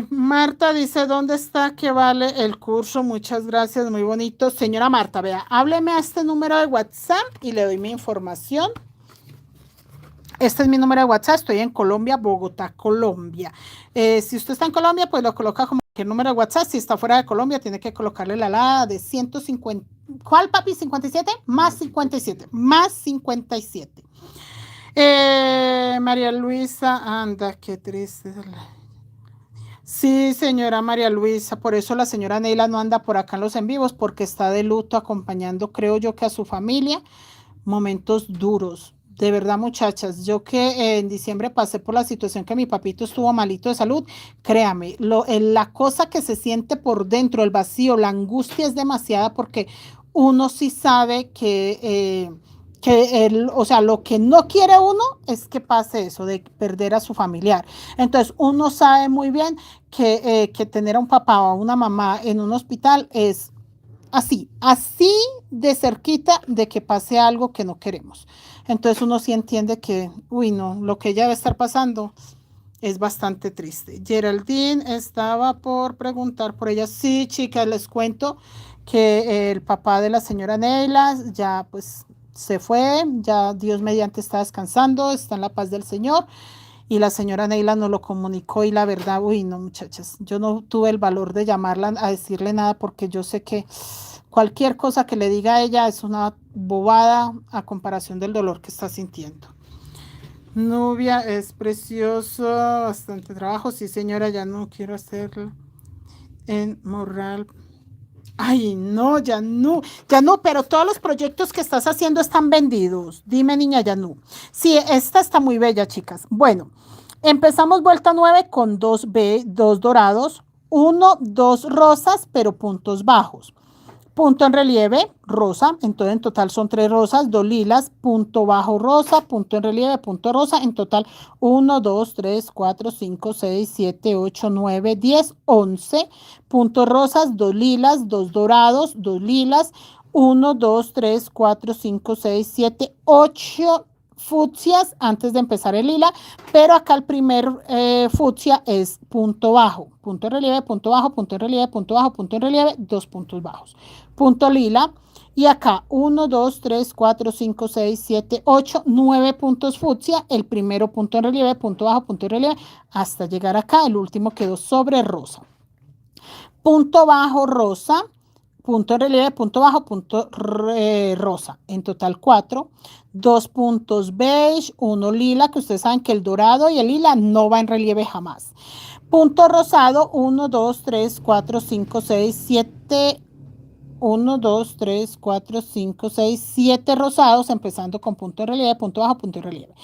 [SPEAKER 1] Marta dice, ¿dónde está que vale el curso? Muchas gracias, muy bonito. Señora Marta, vea, hábleme a este número de WhatsApp y le doy mi información. Este es mi número de WhatsApp, estoy en Colombia, Bogotá, Colombia. Si usted está en Colombia, pues lo coloca como el número de WhatsApp. Si está fuera de Colombia, tiene que colocarle la alada de 150. ¿Cuál, papi? ¿57? Más 57. Más 57. María Luisa, anda, qué triste. Sí, señora María Luisa, por eso la señora Neila no anda por acá en los en vivos, porque está de luto acompañando, creo yo, que a su familia, momentos duros. De verdad, muchachas, yo que en diciembre pasé por la situación que mi papito estuvo malito de salud, créame, la cosa que se siente por dentro, el vacío, la angustia es demasiada porque uno sí sabe o sea, lo que no quiere uno es que pase eso, de perder a su familiar. Entonces, uno sabe muy bien que tener a un papá o a una mamá en un hospital es así de cerquita de que pase algo que no queremos. Entonces uno sí entiende que, uy, no, lo que ella debe estar pasando es bastante triste. Geraldine estaba por preguntar por ella. Sí, chicas, les cuento que el papá de la señora Neila ya pues se fue, ya Dios mediante está descansando, está en la paz del Señor. Y la señora Neila nos lo comunicó y la verdad, uy, no, muchachas, yo no tuve el valor de llamarla a decirle nada porque yo sé que cualquier cosa que le diga a ella es una bobada a comparación del dolor que está sintiendo. Nubia es precioso, bastante trabajo. Sí, señora, ya no quiero hacerlo en Morral. Ay, no, ya no, pero todos los proyectos que estás haciendo están vendidos. Dime, niña, ya no. Sí, esta está muy bella, chicas. Bueno, empezamos vuelta 9 con 2B, 2 dorados, 1, 2 rosas, pero puntos bajos. Punto en relieve, rosa, entonces en total son 3 rosas, 2 lilas, punto bajo rosa, punto en relieve, punto rosa, en total 1, 2, 3, 4, 5, 6, 7, 8, 9, 10, 11 puntos rosas, 2 lilas, 2 dorados, 2 lilas, 1, 2, 3, 4, 5, 6, 7, 8 fucsias antes de empezar el lila, pero acá el primer fucsia es punto bajo, punto en relieve, punto bajo, punto en relieve, punto bajo, punto en relieve, 2 puntos bajos, punto lila, y acá 1, 2, 3, 4, 5, 6, 7, 8, 9 puntos fucsia, el primero punto en relieve, punto bajo, punto en relieve, hasta llegar acá, el último quedó sobre rosa. Punto bajo rosa, punto en relieve, punto bajo, punto rosa, en total 4, 2 puntos beige, 1 lila, que ustedes saben que el dorado y el lila no va en relieve jamás. Punto rosado, 1, 2, 3, 4, 5, 6, 7, 1, 2, 3, 4, 5, 6, 7 rosados, empezando con punto en relieve, punto bajo, punto en relieve.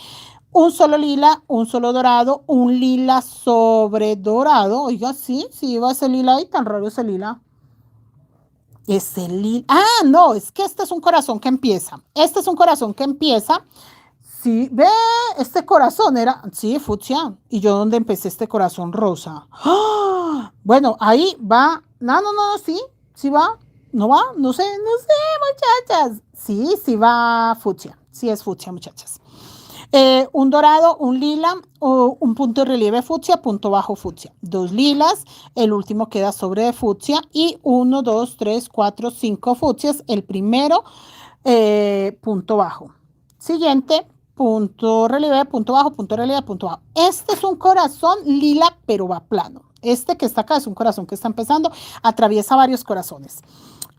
[SPEAKER 1] Un solo lila, un solo dorado, un lila sobre dorado. Oiga, sí iba ese lila ahí, tan raro ese lila. Ese lila. Ah, no, es que este es un corazón que empieza. Este es un corazón que empieza. Sí, ve, este corazón era, sí, fucsia. ¿Y yo dónde empecé este corazón rosa? ¡Ah! Bueno, ahí va. No, sí va. ¿No va? No sé, muchachas. Sí va fucsia. Sí es fucsia, muchachas. Un dorado, un lila, un punto de relieve fucsia, punto bajo fucsia. 2 lilas, el último queda sobre de fucsia y 1, 2, 3, 4, 5 fucsias. El primero, punto bajo. Siguiente, punto relieve, punto bajo, punto relieve, punto bajo. Este es un corazón lila, pero va plano. Este que está acá es un corazón que está empezando, atraviesa varios corazones.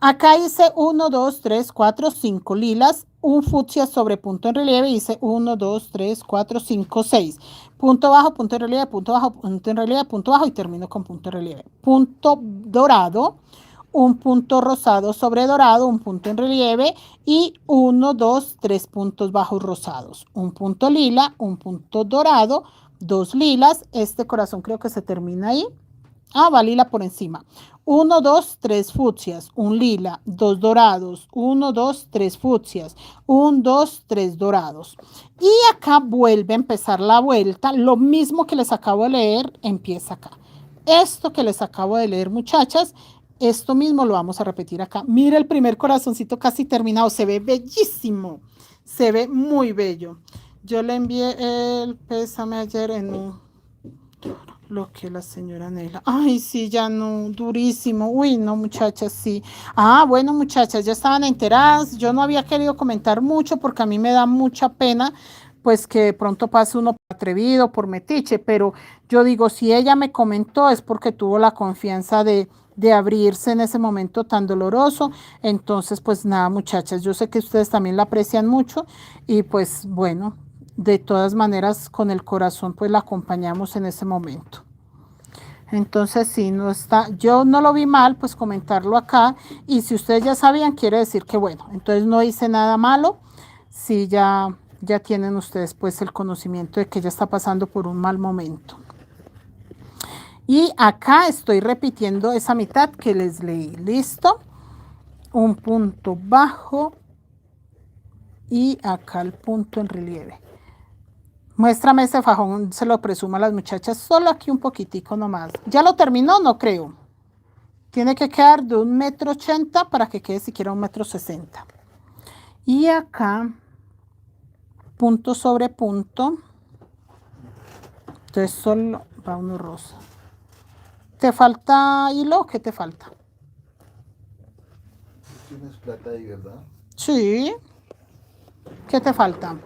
[SPEAKER 1] Acá hice 1, 2, 3, 4, 5 lilas, un fucsia sobre punto en relieve, hice 1, 2, 3, 4, 5, 6. Punto bajo, punto en relieve, punto bajo, punto en relieve, punto bajo y termino con punto en relieve. Punto dorado, un punto rosado sobre dorado, un punto en relieve y 1, 2, 3 puntos bajos rosados. Un punto lila, un punto dorado, 2 lilas. Este corazón creo que se termina ahí. Ah, va lila por encima. 1, 2, 3 fucsias, un lila, 2 dorados, 1, 2, 3 fucsias, 1, 2, 3 dorados. Y acá vuelve a empezar la vuelta. Lo mismo que les acabo de leer, empieza acá. Esto que les acabo de leer, muchachas, esto mismo lo vamos a repetir acá. Mira el primer corazoncito casi terminado. Se ve bellísimo. Se ve muy bello. Yo le envié el pésame ayer en un... Lo que la señora Nela. Ay, sí, ya no, durísimo. Uy, no, muchachas, sí. Ah, bueno, muchachas, ya estaban enteradas. Yo no había querido comentar mucho porque a mí me da mucha pena, pues que de pronto pase uno por atrevido, por metiche, pero yo digo, si ella me comentó es porque tuvo la confianza de abrirse en ese momento tan doloroso. Entonces, pues nada, muchachas, yo sé que ustedes también la aprecian mucho y pues bueno, de todas maneras con el corazón pues la acompañamos en ese momento. Entonces sí, no está, yo no lo vi mal pues comentarlo acá y si ustedes ya sabían quiere decir que bueno, entonces no hice nada malo, sí ya tienen ustedes pues el conocimiento de que ella está pasando por un mal momento. Y acá estoy repitiendo esa mitad que les leí, ¿listo? Un punto bajo y acá el punto en relieve. Muéstrame ese fajón, se lo presumo a las muchachas, solo aquí un poquitico nomás. ¿Ya lo terminó? No creo. Tiene que quedar de 1,80 m para que quede siquiera 1,60 m. Y acá, punto sobre punto. Entonces solo va uno rosa. ¿Te falta hilo? ¿Qué te falta?
[SPEAKER 2] Tienes plata ahí, ¿verdad?
[SPEAKER 1] Sí. ¿Qué te falta?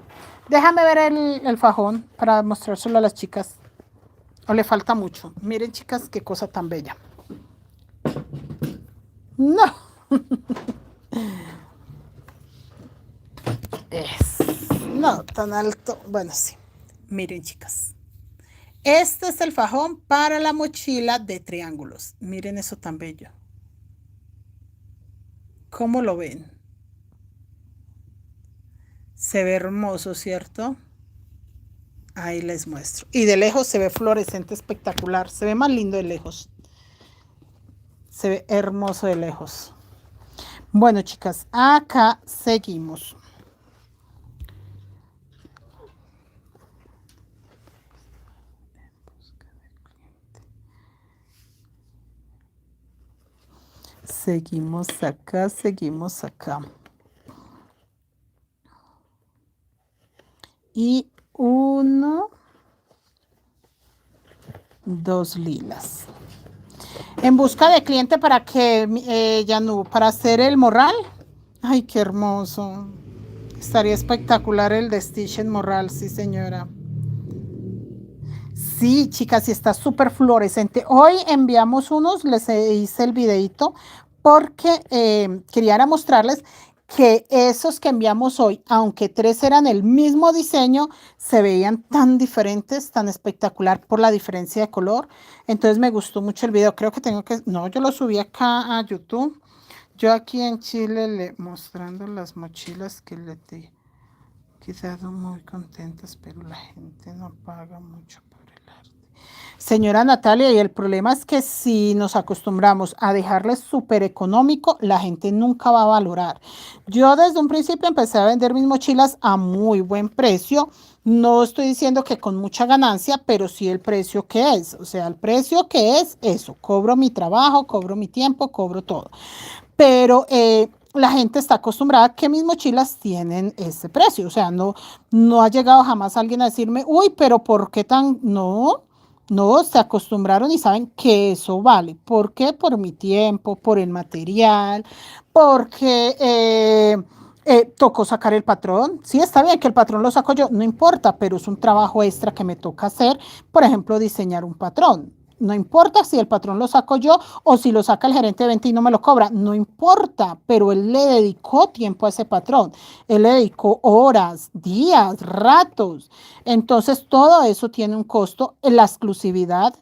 [SPEAKER 1] Déjame ver el fajón para mostrárselo a las chicas. ¿O le falta mucho? Miren, chicas, qué cosa tan bella. No. No, tan alto. Bueno, sí. Miren, chicas. Este es el fajón para la mochila de triángulos. Miren eso tan bello. ¿Cómo lo ven? Se ve hermoso, ¿cierto? Ahí les muestro. Y de lejos se ve fluorescente espectacular. Se ve más lindo de lejos. Se ve hermoso de lejos. Bueno, chicas, acá seguimos. Seguimos acá, seguimos acá. Y 1, 2 lilas. En busca de cliente para que, Yanu, para hacer el morral. Ay, qué hermoso. Estaría espectacular el de Stitch en morral, sí, señora. Sí, chicas, y está súper fluorescente. Hoy enviamos unos, les hice el videito porque quería mostrarles que esos que enviamos hoy, aunque 3 eran el mismo diseño, se veían tan diferentes, tan espectacular por la diferencia de color. Entonces me gustó mucho el video. Creo que tengo que... No, yo lo subí acá a YouTube. Yo aquí en Chile mostrando las mochilas que le he quedado muy contentas, pero la gente no paga mucho por el arte. Señora Natalia, y el problema es que si nos acostumbramos a dejarles súper económico, la gente nunca va a valorar. Yo desde un principio empecé a vender mis mochilas a muy buen precio. No estoy diciendo que con mucha ganancia, pero sí el precio que es. O sea, el precio que es eso. Cobro mi trabajo, cobro mi tiempo, cobro todo. Pero la gente está acostumbrada a que mis mochilas tienen ese precio. O sea, no ha llegado jamás alguien a decirme, uy, pero ¿por qué tan...? No, se acostumbraron y saben que eso vale. ¿Por qué? Por mi tiempo, por el material, porque tocó sacar el patrón. Sí, está bien que el patrón lo saco yo, no importa, pero es un trabajo extra que me toca hacer. Por ejemplo, diseñar un patrón. No importa si el patrón lo saco yo o si lo saca el gerente de venta y no me lo cobra, no importa, pero él le dedicó tiempo a ese patrón, él le dedicó horas, días, ratos. Entonces todo eso tiene un costo, la exclusividad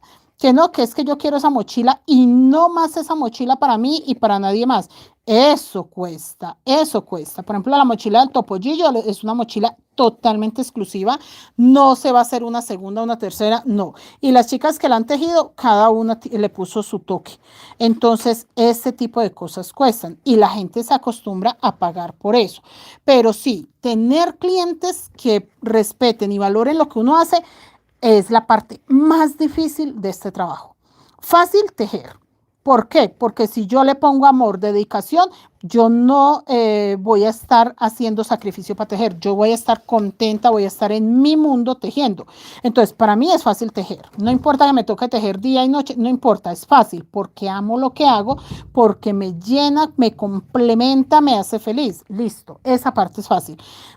[SPEAKER 1] que no, que es que yo quiero esa mochila y no más esa mochila para mí y para nadie más. Eso cuesta, eso cuesta. Por ejemplo, la mochila del Topollillo es una mochila totalmente exclusiva, no se va a hacer una segunda, una tercera, no. Y las chicas que la han tejido, cada una le puso su toque. Entonces, ese tipo de cosas cuestan y la gente se acostumbra a pagar por eso. Pero sí, tener clientes que respeten y valoren lo que uno hace es la parte más difícil de este trabajo. Fácil tejer. ¿Por qué? Porque si yo le pongo amor, dedicación, yo no voy a estar haciendo sacrificio para tejer. Yo voy a estar contenta, voy a estar en mi mundo tejiendo. Entonces, para mí es fácil tejer. No importa que me toque tejer día y noche, no importa, es fácil porque amo lo que hago, porque me llena, me complementa, me hace feliz. Listo, esa parte es fácil.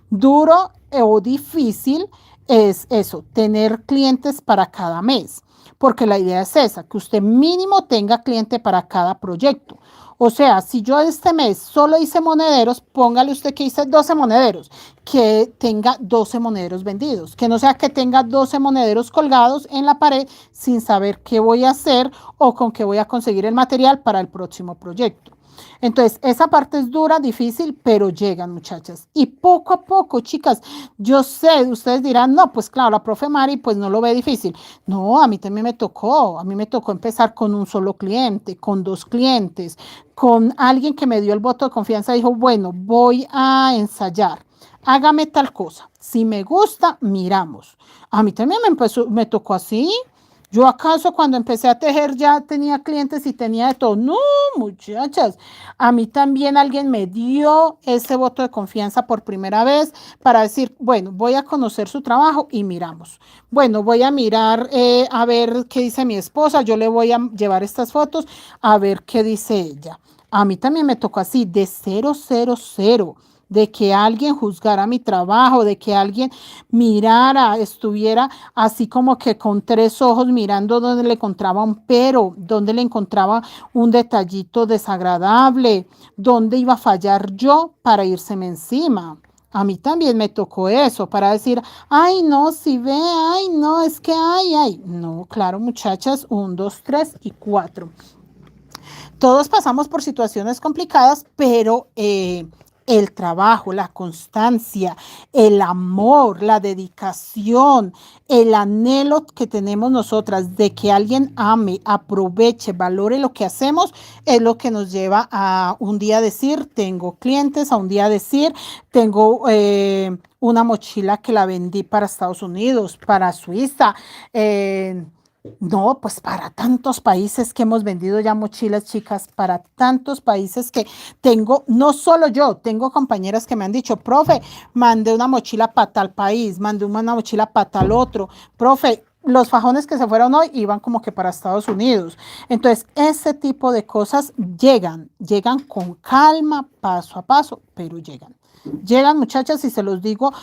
[SPEAKER 1] Duro o difícil es eso, tener clientes para cada mes, porque la idea es esa, que usted mínimo tenga cliente para cada proyecto. O sea, si yo este mes solo hice monederos, póngale usted que hice 12 monederos, que tenga 12 monederos vendidos, que no sea que tenga 12 monederos colgados en la pared sin saber qué voy a hacer o con qué voy a conseguir el material para el próximo proyecto. Entonces, esa parte es dura, difícil, pero llegan, muchachas. Y poco a poco, chicas, yo sé, ustedes dirán, no, pues claro, la profe Mari, pues no lo ve difícil. No, a mí también a mí me tocó empezar con un solo cliente, con 2 clientes, con alguien que me dio el voto de confianza, dijo, bueno, voy a ensayar. Hágame tal cosa. Si me gusta, miramos. A mí también me tocó así. Yo acaso cuando empecé a tejer ya tenía clientes y tenía de todo. No, muchachas, a mí también alguien me dio ese voto de confianza por primera vez para decir, bueno, voy a conocer su trabajo y miramos. Bueno, voy a mirar a ver qué dice mi esposa, yo le voy a llevar estas fotos a ver qué dice ella. A mí también me tocó así, de 000, de que alguien juzgara mi trabajo, de que alguien mirara, estuviera así como que con 3 ojos mirando donde le encontraba un pero, donde le encontraba un detallito desagradable, donde iba a fallar yo para írseme encima. A mí también me tocó eso para decir, ay, no, si ve, ay, no, es que ay. No, claro, muchachas, 1, 2, 3 y 4. Todos pasamos por situaciones complicadas, pero el trabajo, la constancia, el amor, la dedicación, el anhelo que tenemos nosotras de que alguien ame, aproveche, valore lo que hacemos, es lo que nos lleva a un día decir, tengo clientes, a un día decir, tengo una mochila que la vendí para Estados Unidos, para Suiza, no, pues para tantos países que hemos vendido ya mochilas, chicas, para tantos países que tengo, no solo yo, tengo compañeras que me han dicho, profe, mandé una mochila para tal país, mandé una mochila para tal otro, profe, los fajones que se fueron hoy iban como que para Estados Unidos. Entonces, ese tipo de cosas llegan con calma, paso a paso, pero llegan. Llegan, muchachas, y se los digo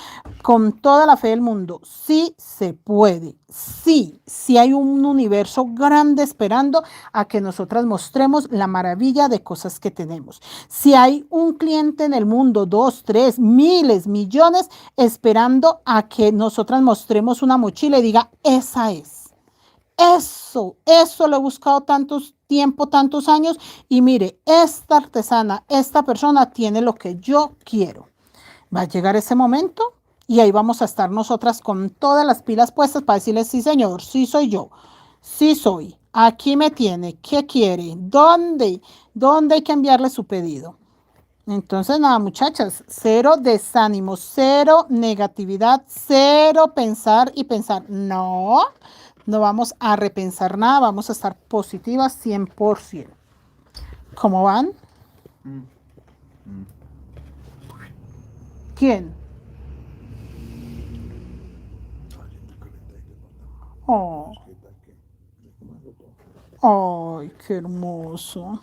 [SPEAKER 1] con toda la fe del mundo, sí se puede, sí hay un universo grande esperando a que nosotras mostremos la maravilla de cosas que tenemos. Si hay un cliente en el mundo, 2, 3, miles, millones, esperando a que nosotras mostremos una mochila y diga, esa es. Eso lo he buscado tantos tiempo, tantos años, y mire, esta artesana, esta persona tiene lo que yo quiero. Va a llegar ese momento y ahí vamos a estar nosotras con todas las pilas puestas para decirles, sí señor, sí soy yo, sí soy, aquí me tiene, ¿qué quiere? ¿Dónde hay que enviarle su pedido? Entonces, nada, muchachas, 0 desánimo, 0 negatividad, 0 pensar y pensar. No vamos a repensar nada, vamos a estar positivas 100%. ¿Cómo van? ¿Quién? Oh, ay, qué hermoso.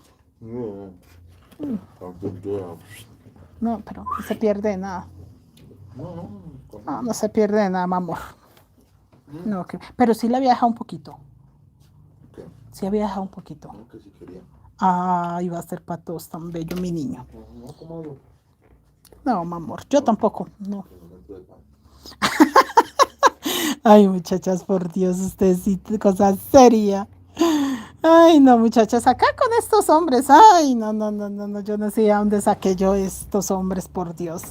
[SPEAKER 1] No, pero no se pierde nada. No se pierde nada, mi amor. No, pero sí le había dejado un poquito. Sí había dejado un poquito. Ay, va a ser para todos tan bello, mi niño. No, mi amor, yo tampoco, no. Ay, muchachas, por Dios, ustedes sí, cosa seria. Ay, no, muchachas, acá con estos hombres. Ay, no, no, no, no, no. Yo no sé a dónde saqué yo estos hombres, por Dios.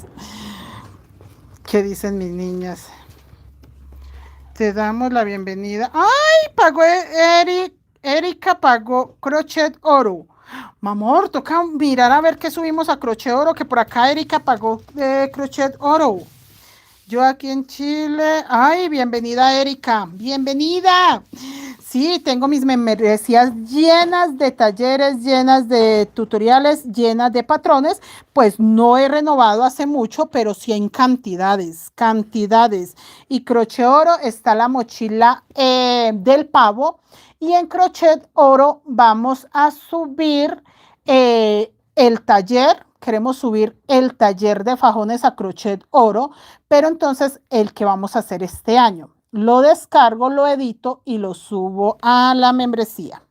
[SPEAKER 1] ¿Qué dicen mis niñas? Te damos la bienvenida. ¡Ay! Pagó Erika pagó Crochet Oro. Mamor, toca mirar a ver qué subimos a Crochet Oro, que por acá Erika pagó Crochet Oro. Yo aquí en Chile. Ay, bienvenida, Erika. Bienvenida. Sí, tengo mis membresías llenas de talleres, llenas de tutoriales, llenas de patrones. Pues no he renovado hace mucho, pero sí en cantidades, cantidades. Y Crochet Oro está la mochila del pavo. Y en Crochet Oro vamos a subir el taller. Queremos subir el taller de fajones a Crochet Oro, pero entonces el que vamos a hacer este año. Lo descargo, lo edito y lo subo a la membresía.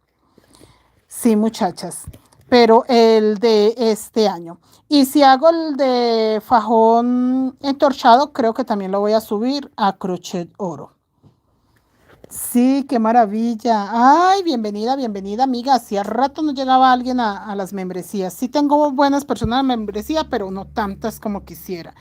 [SPEAKER 1] Sí, muchachas, pero el de este año. Y si hago el de fajón entorchado, creo que también lo voy a subir a Crochet Oro. Sí, qué maravilla. Ay, bienvenida, bienvenida, amiga. Hacía rato no llegaba alguien a las membresías. Sí tengo buenas personas en membresía, pero no tantas como quisiera.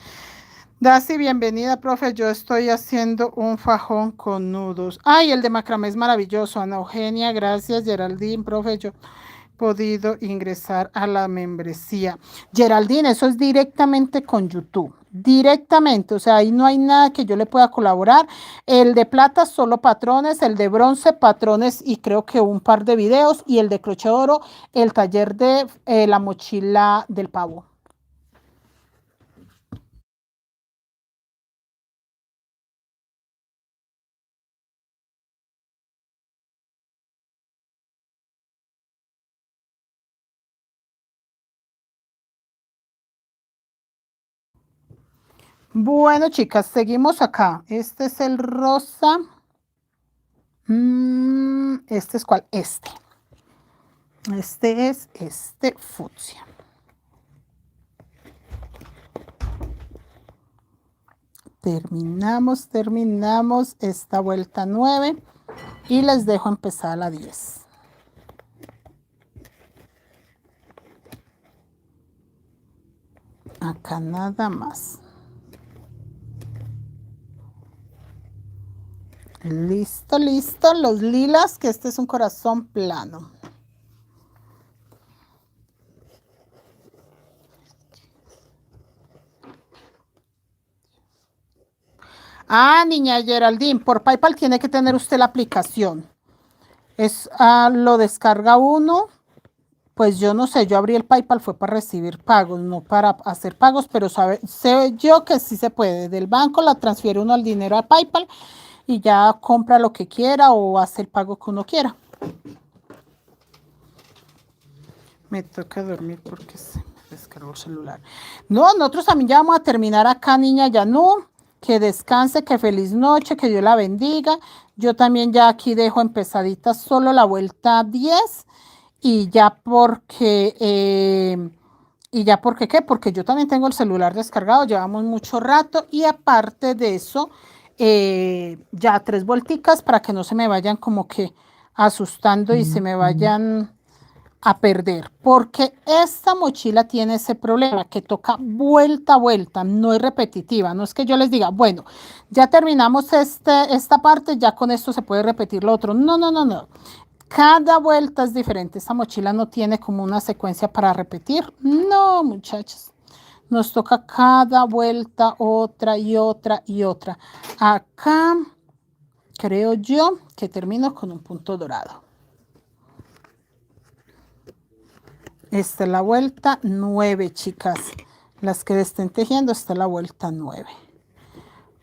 [SPEAKER 1] Daisy, bienvenida, profe. Yo estoy haciendo un fajón con nudos. Ay, el de macramé es maravilloso. Ana Eugenia, gracias. Geraldine, profe, yo he podido ingresar a la membresía. Geraldine, eso es directamente con YouTube. Directamente, o sea, ahí no hay nada que yo le pueda colaborar. El de plata, solo patrones. El de bronce, patrones y creo que un par de videos. Y el de crochet oro, el taller de la mochila del pavo. Bueno, chicas, seguimos acá. Este es el rosa. ¿Este es cuál? Este. Este es este fucsia. Terminamos esta vuelta 9 y les dejo empezar a la 10. Acá nada más. Listo, listo. Los lilas, que este es un corazón plano. Ah, niña Geraldine, por PayPal tiene que tener usted la aplicación. Lo descarga uno. Pues yo no sé, yo abrí el PayPal fue para recibir pagos, no para hacer pagos, pero sé yo que sí se puede. Del banco la transfiere uno al dinero a PayPal y ya compra lo que quiera o hace el pago que uno quiera. Me toca dormir porque se me descargó el celular. No, nosotros también ya vamos a terminar acá, niña Yanú. Que descanse, que feliz noche, que Dios la bendiga. Yo también ya aquí dejo empezadita solo la vuelta 10 y ya porque... ¿Y ya porque qué? Porque yo también tengo el celular descargado, llevamos mucho rato y aparte de eso, ya 3 vuelticas para que no se me vayan como que asustando y se me vayan a perder. Porque esta mochila tiene ese problema que toca vuelta a vuelta, no es repetitiva. No es que yo les diga, bueno, ya terminamos esta parte, ya con esto se puede repetir lo otro. No, no, no, no. Cada vuelta es diferente. Esta mochila no tiene como una secuencia para repetir. No, muchachos. Nos toca cada vuelta otra y otra y otra. Acá creo yo que termino con un punto dorado. Esta es la vuelta 9, chicas. Las que estén tejiendo, esta es la vuelta 9.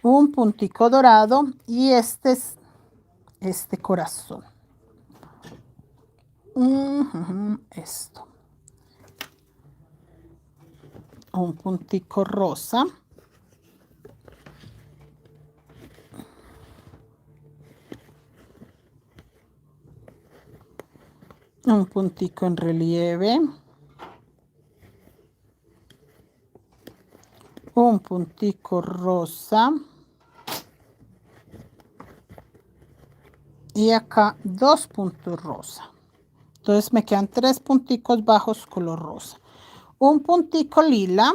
[SPEAKER 1] Un puntico dorado y este es este corazón. Esto. Un puntico rosa. Un puntico en relieve. Un puntico rosa. y acá 2 puntos rosa. Entonces me quedan 3 punticos bajos color rosa. Un puntico lila.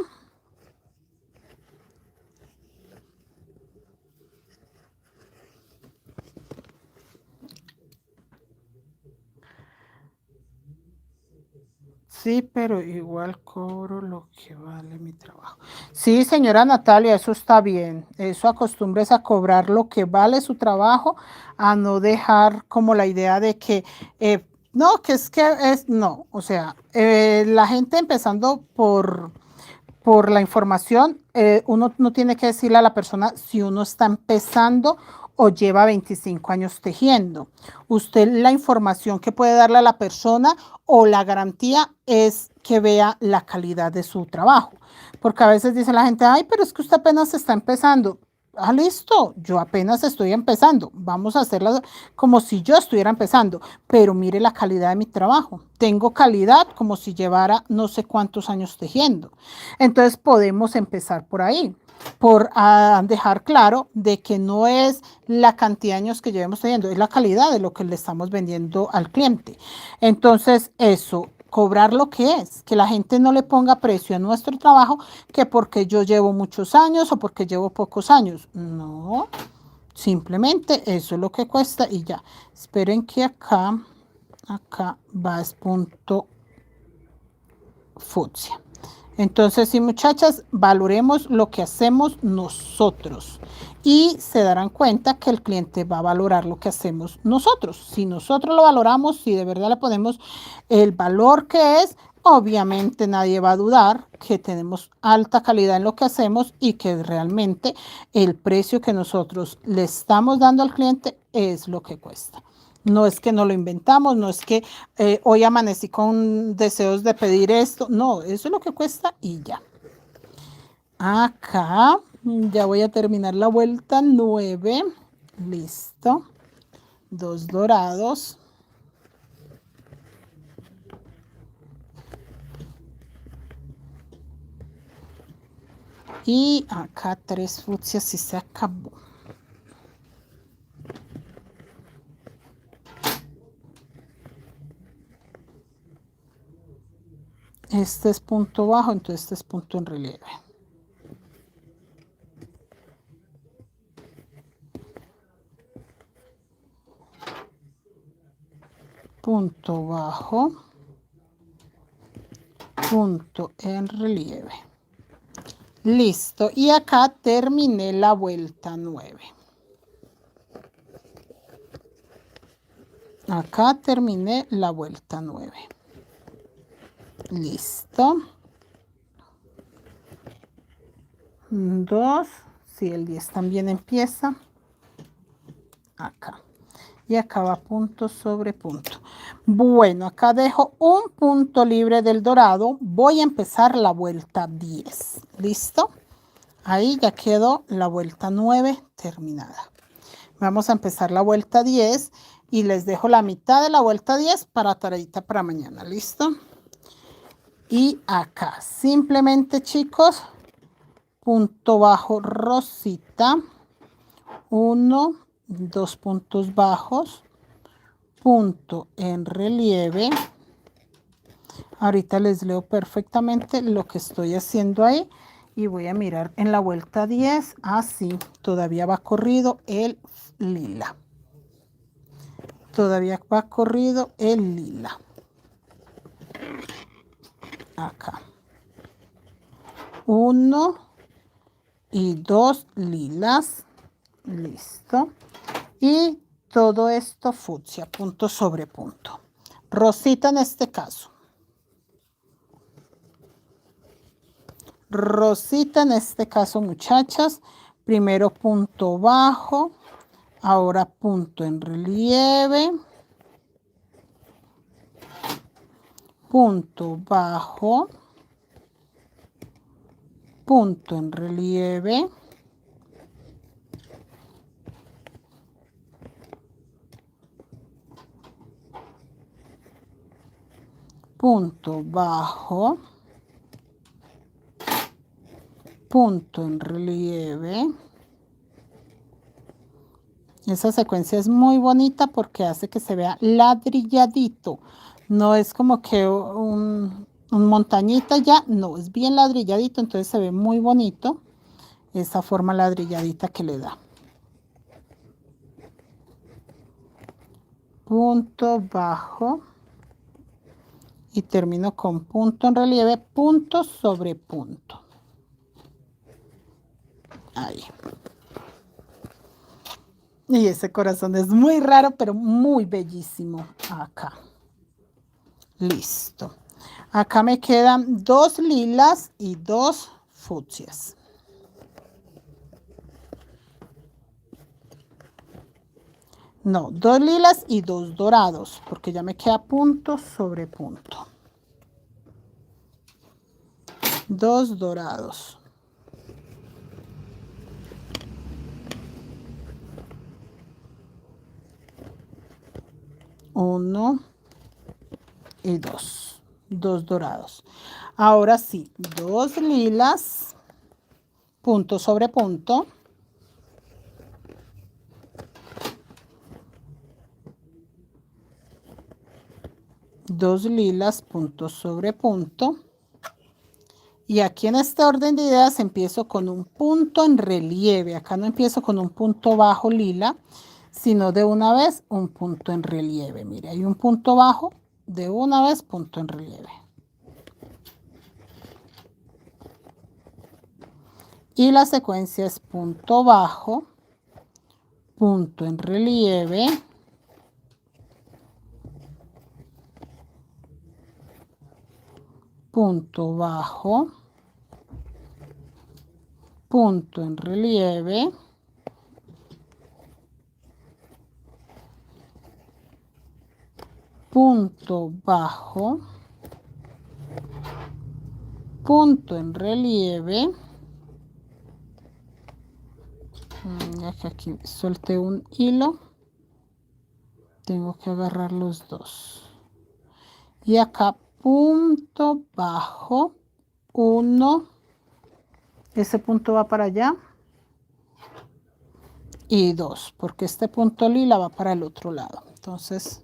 [SPEAKER 1] Sí, pero igual cobro lo que vale mi trabajo. Sí, señora Natalia, eso está bien. Eso acostumbres a cobrar lo que vale su trabajo, a no dejar como la idea de que, no, no. O sea, la gente empezando por la información, uno no tiene que decirle a la persona si uno está empezando o lleva 25 años tejiendo. Usted la información que puede darle a la persona o la garantía es que vea la calidad de su trabajo. Porque a veces dice la gente, ay, pero es que usted apenas está empezando. Ah, listo, yo apenas estoy empezando. Vamos a hacerla como si yo estuviera empezando, pero mire la calidad de mi trabajo. Tengo calidad como si llevara no sé cuántos años tejiendo. Entonces podemos empezar por ahí, por dejar claro de que no es la cantidad de años que llevemos teniendo, es la calidad de lo que le estamos vendiendo al cliente. Entonces eso, cobrar lo que es, que la gente no le ponga precio a nuestro trabajo, que porque yo llevo muchos años o porque llevo pocos años. No, simplemente eso es lo que cuesta y ya. Esperen que acá va es punto fucsia. Entonces, sí, muchachas, valoremos lo que hacemos nosotros y se darán cuenta que el cliente va a valorar lo que hacemos nosotros. Si nosotros lo valoramos, si de verdad le ponemos el valor que es, obviamente nadie va a dudar que tenemos alta calidad en lo que hacemos y que realmente el precio que nosotros le estamos dando al cliente es lo que cuesta. No es que no lo inventamos, no es que hoy amanecí con deseos de pedir esto. No, eso es lo que cuesta y ya. Acá ya voy a terminar la vuelta 9. Listo. 2 dorados. Y acá 3 fucsias y se acabó. Este es punto bajo, entonces este es punto en relieve. Punto bajo, punto en relieve. Listo, y acá terminé la vuelta 9. Acá terminé la vuelta 9. Listo. 2. Si el 10 también empieza. Acá. Y acá va punto sobre punto. Bueno, acá dejo un punto libre del dorado. Voy a empezar la vuelta 10. ¿Listo? Ahí ya quedó la vuelta 9 terminada. Vamos a empezar la vuelta 10 y les dejo la mitad de la vuelta 10 para tareita para mañana. ¿Listo? Y acá simplemente, chicos, punto bajo rosita, 1, 2 puntos bajos, punto en relieve. Ahorita les leo perfectamente lo que estoy haciendo ahí y voy a mirar en la vuelta 10. Así, todavía va corrido el lila. Todavía va corrido el lila. Acá. 1 y 2 lilas. Listo. Y todo esto fucsia, punto sobre punto. Rosita en este caso. Rosita en este caso, muchachas. Primero punto bajo. Ahora punto en relieve. Punto bajo. Punto en relieve. Punto bajo, punto en relieve Esa secuencia es muy bonita porque hace que se vea ladrilladito. No es como que un montañita ya, no, es bien ladrilladito, entonces se ve muy bonito esa forma ladrilladita que le da. Punto bajo y termino con punto en relieve, punto sobre punto. Ahí. Y ese corazón es muy raro, pero muy bellísimo. Acá. Listo. Acá me quedan 2 lilas y 2 fucsias. No, 2 lilas y 2 dorados, porque ya me queda punto sobre punto. 2 dorados. 1 y 2. 2 dorados. Ahora sí, 2 lilas, punto sobre punto. 2 lilas, punto sobre punto. Y aquí en este orden de ideas empiezo con un punto en relieve. Acá no empiezo con un punto bajo lila, sino de una vez un punto en relieve. Mire, hay un punto bajo, de una vez punto en relieve. Y la secuencia es punto bajo, punto en relieve, punto bajo, punto en relieve, punto bajo, punto en relieve. Ya que aquí solté un hilo, tengo que agarrar los dos. Y acá punto bajo, 1, ese punto va para allá, y 2, porque este punto lila va para el otro lado. Entonces,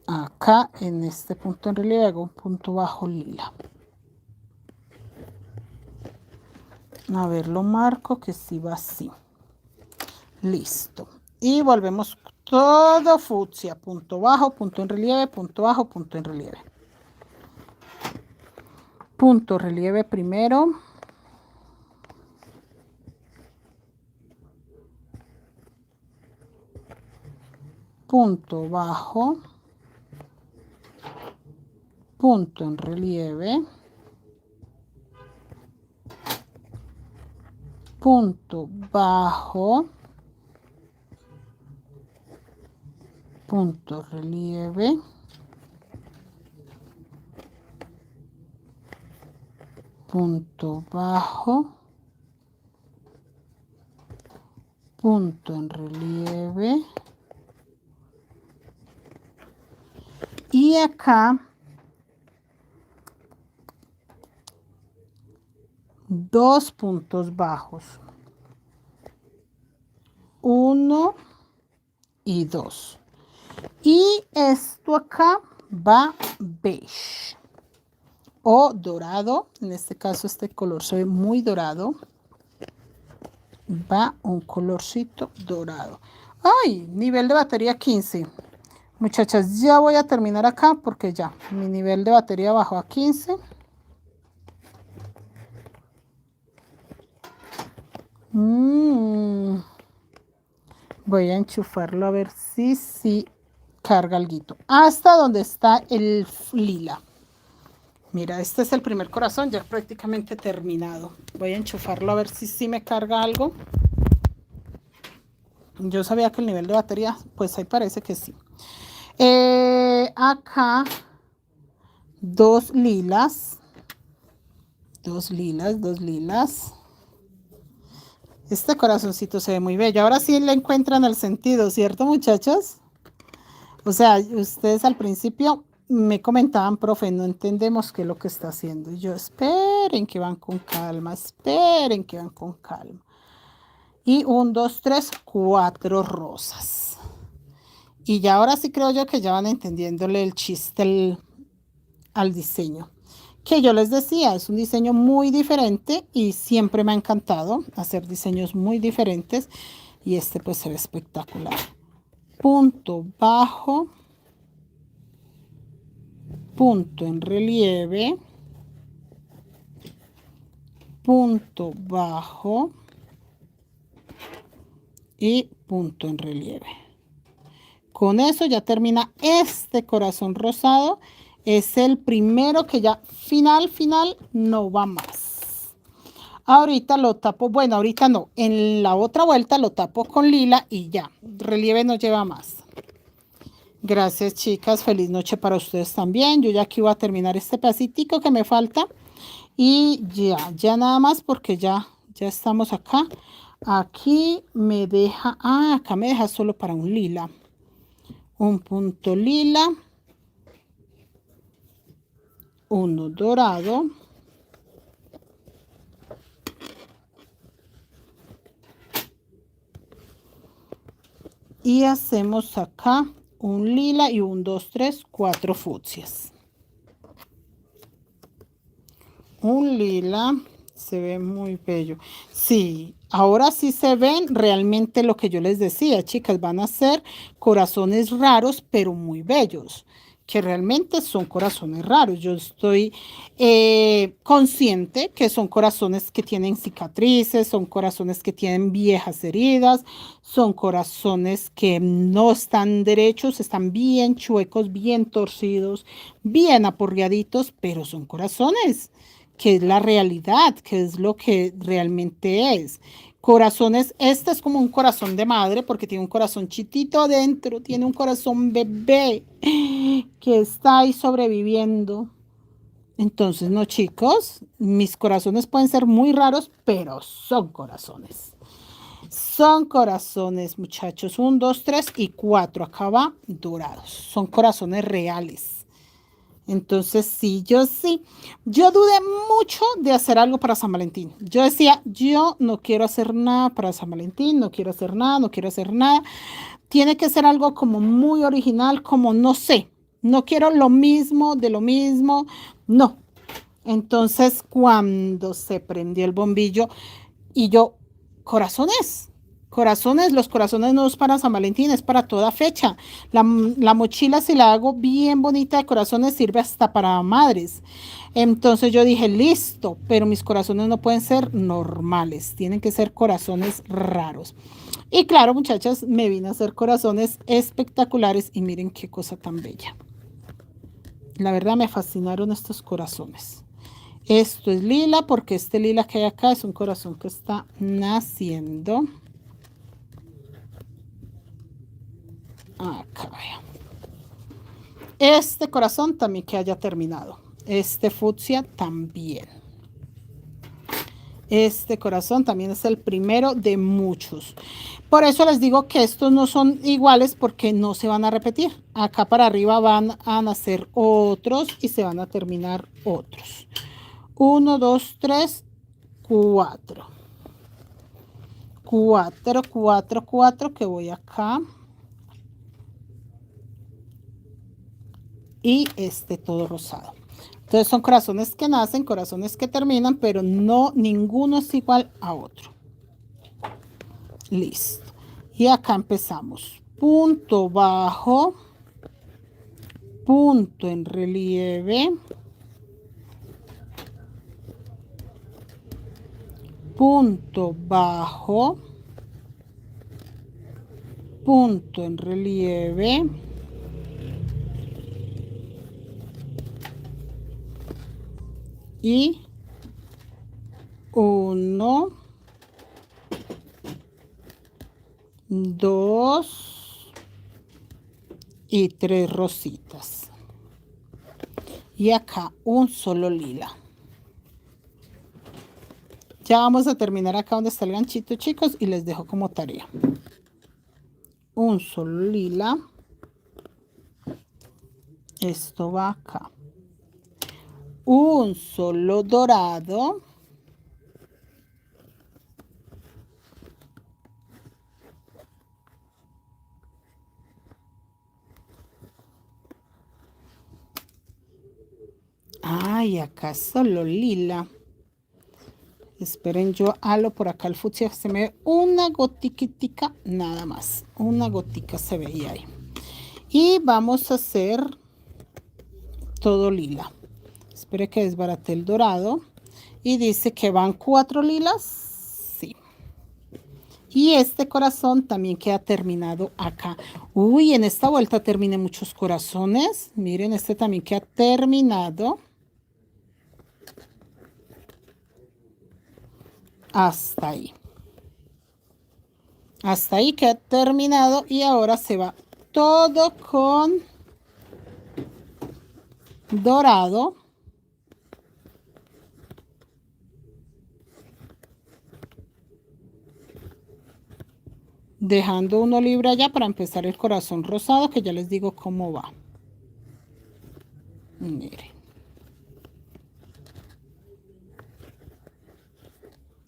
[SPEAKER 1] acá en este punto en relieve hago un punto bajo lila. A ver, lo marco que sí va así. Listo. Y volvemos todo fucsia, punto bajo, punto en relieve, punto bajo, punto en relieve. Punto relieve primero. Punto bajo. Punto en relieve. Punto bajo. Punto relieve. Punto bajo. Punto en relieve. Y acá 2 puntos bajos, 1 y 2. Y esto acá va beige o dorado. En este caso este color se ve muy dorado. Va un colorcito dorado. ¡Ay! Nivel de batería 15. Muchachas, ya voy a terminar acá porque ya mi nivel de batería bajó a 15. Voy a enchufarlo a ver si carga alguito. Hasta donde está el lila. Mira, este es el primer corazón, ya prácticamente terminado. Voy a enchufarlo a ver si me carga algo. Yo sabía que el nivel de batería, pues ahí parece que sí. Acá 2 lilas. 2 lilas, 2 lilas. Este corazoncito se ve muy bello. Ahora sí le encuentran el sentido, ¿cierto, muchachos? O sea, ustedes al principio me comentaban, profe, no entendemos qué es lo que está haciendo. Y yo, esperen que van con calma, esperen que van con calma. Y 1, 2, 3, 4 rosas. Y ya ahora sí creo yo que ya van entendiéndole el chiste al diseño. Que yo les decía, es un diseño muy diferente y siempre me ha encantado hacer diseños muy diferentes. Y este pues se ve espectacular. Punto bajo, punto en relieve, punto bajo y punto en relieve. Con eso ya termina este corazón rosado. Es el primero que ya final no va más. Ahorita lo tapo, bueno, ahorita no, en la otra vuelta lo tapo con lila y ya, relieve no lleva más. Gracias, chicas, feliz noche para ustedes también. Yo ya aquí voy a terminar este pedacito que me falta y ya nada más porque ya estamos acá. Aquí me deja, acá me deja solo para un lila. Un punto lila, uno dorado, y hacemos acá un lila y 1, 2, 3, 4 fucsias. Un lila, se ve muy bello. Sí, ahora sí se ven realmente lo que yo les decía, chicas, van a ser corazones raros, pero muy bellos, que realmente son corazones raros. Yo estoy consciente que son corazones que tienen cicatrices, son corazones que tienen viejas heridas, son corazones que no están derechos, están bien chuecos, bien torcidos, bien aporreaditos, pero son corazones que es la realidad, que es lo que realmente es. Corazones, este es como un corazón de madre porque tiene un corazón chitito adentro, tiene un corazón bebé que está ahí sobreviviendo. Entonces, no, chicos, mis corazones pueden ser muy raros, pero son corazones. Son corazones, muchachos. 1, 2, 3 y 4. Acá va dorados. Son corazones reales. Entonces, sí, yo dudé mucho de hacer algo para San Valentín. Yo decía, yo no quiero hacer nada para San Valentín, no quiero hacer nada, no quiero hacer nada. Tiene que ser algo como muy original, como no sé, no quiero lo mismo de lo mismo, no. Entonces, cuando se prendió el bombillo y yo, corazones, corazones, los corazones no es para San Valentín, es para toda fecha. La mochila, si la hago bien bonita de corazones, sirve hasta para madres. Entonces yo dije, listo, pero mis corazones no pueden ser normales, tienen que ser corazones raros. Y claro, muchachas, me vine a hacer corazones espectaculares y miren qué cosa tan bella. La verdad me fascinaron estos corazones. Esto es lila porque este lila que hay acá es un corazón que está naciendo. Acá vean. Este corazón también que haya terminado. Este fucsia también. Este corazón también es el primero de muchos. Por eso les digo que estos no son iguales porque no se van a repetir. Acá para arriba van a nacer otros y se van a terminar otros. 1, 2, 3, 4. 4, 4, 4 que voy acá. Y este todo rosado. Entonces son corazones que nacen, corazones que terminan, pero no, ninguno es igual a otro. Listo. Y acá empezamos. Punto bajo, punto en relieve, punto bajo, punto en relieve, y 1, 2 y 3 rositas. Y acá un solo lila. Ya vamos a terminar acá donde está el ganchito, chicos, y les dejo como tarea. Un solo lila. Esto va acá. Un solo dorado. Ay, acá solo lila. Esperen, yo halo por acá el fucsia. Se me ve una gotiquitica nada más. Una gotica se veía ahí. Y vamos a hacer todo lila. Espere que desbarate el dorado. Y dice que van 4 lilas. Sí. Y este corazón también queda terminado acá. Uy, en esta vuelta terminé muchos corazones. Miren, este también queda terminado. Hasta ahí. Hasta ahí queda terminado y ahora se va todo con dorado. Dejando uno libre allá para empezar el corazón rosado, que ya les digo cómo va. Miren.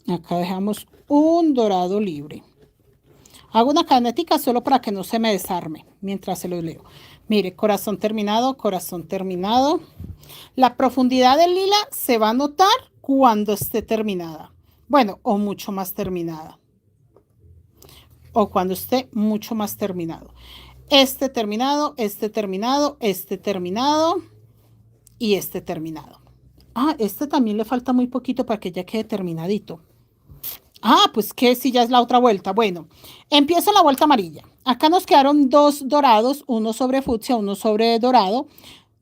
[SPEAKER 1] Acá dejamos un dorado libre. Hago una cadenetica solo para que no se me desarme mientras se los leo. Mire, corazón terminado, corazón terminado. La profundidad del lila se va a notar cuando esté terminada. Bueno, o mucho más terminada. O cuando esté mucho más terminado. Este terminado, este terminado, este terminado y este terminado. Ah, este también le falta muy poquito para que ya quede terminadito. Ah, pues que si ya es la otra vuelta. Bueno, empiezo la vuelta amarilla. Acá nos quedaron 2 dorados, uno sobre fucsia, uno sobre dorado,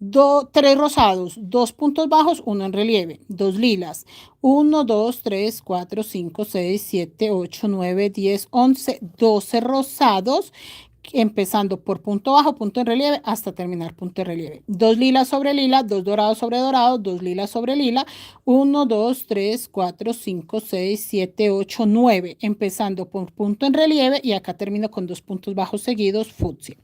[SPEAKER 1] 3 rosados, 2 puntos bajos, uno en relieve, 2 lilas, 1, 2, 3, 4, 5, 6, 7, 8, 9, 10, 11, 12 rosados, empezando por punto bajo, punto en relieve, hasta terminar punto en relieve. 2 lilas sobre lila, 2 dorados sobre dorado, 2 lilas sobre lila, 1, 2, 3, 4, 5, 6, 7, 8, 9, empezando por punto en relieve y acá termino con 2 puntos bajos seguidos, fucsia.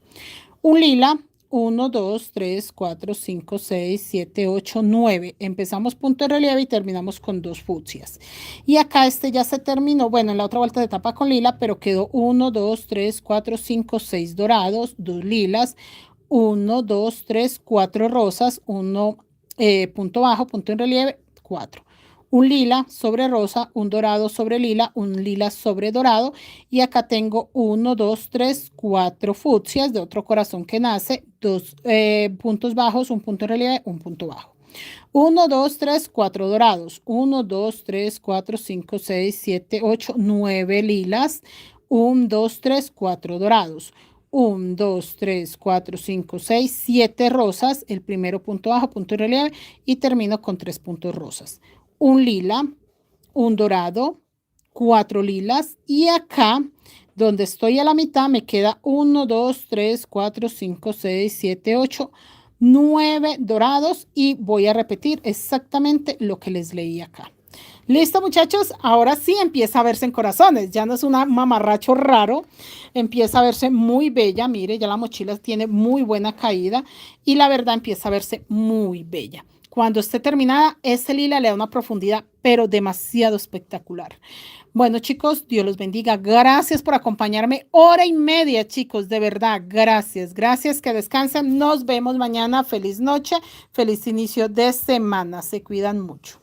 [SPEAKER 1] Un lila, 1, 2, 3, 4, 5, 6, 7, 8, 9. Empezamos punto de relieve y terminamos con 2 fucsias. Y acá este ya se terminó, bueno, en la otra vuelta se tapa con lila, pero quedó 1, 2, 3, 4, 5, 6 dorados, 2 lilas, 1, 2, 3, 4 rosas, 1 punto bajo, punto en relieve, 4. Un lila sobre rosa, un dorado sobre lila, un lila sobre dorado y acá tengo 1, 2, 3, 4 fucsias de otro corazón que nace, 2 puntos bajos, un punto en relieve, un punto bajo. 1, 2, 3, 4 dorados, 1, 2, 3, 4, 5, 6, 7, 8, 9 lilas, 1, 2, 3, 4 dorados. 1, 2, 3, 4, 5, 6, 7 rosas, el primero punto bajo, punto en relieve y termino con 3 puntos rosas. Un lila, un dorado, 4 lilas y acá donde estoy a la mitad me queda 1, 2, 3, 4, 5, 6, 7, 8, 9 dorados y voy a repetir exactamente lo que les leí acá. Listo, muchachos, ahora sí empieza a verse en corazones, ya no es un mamarracho raro, empieza a verse muy bella, mire, ya la mochila tiene muy buena caída y la verdad empieza a verse muy bella. Cuando esté terminada, este lila le da una profundidad, pero demasiado espectacular. Bueno, chicos, Dios los bendiga. Gracias por acompañarme. Hora y media, chicos, de verdad. Gracias, gracias. Que descansen. Nos vemos mañana. Feliz noche, feliz inicio de semana. Se cuidan mucho.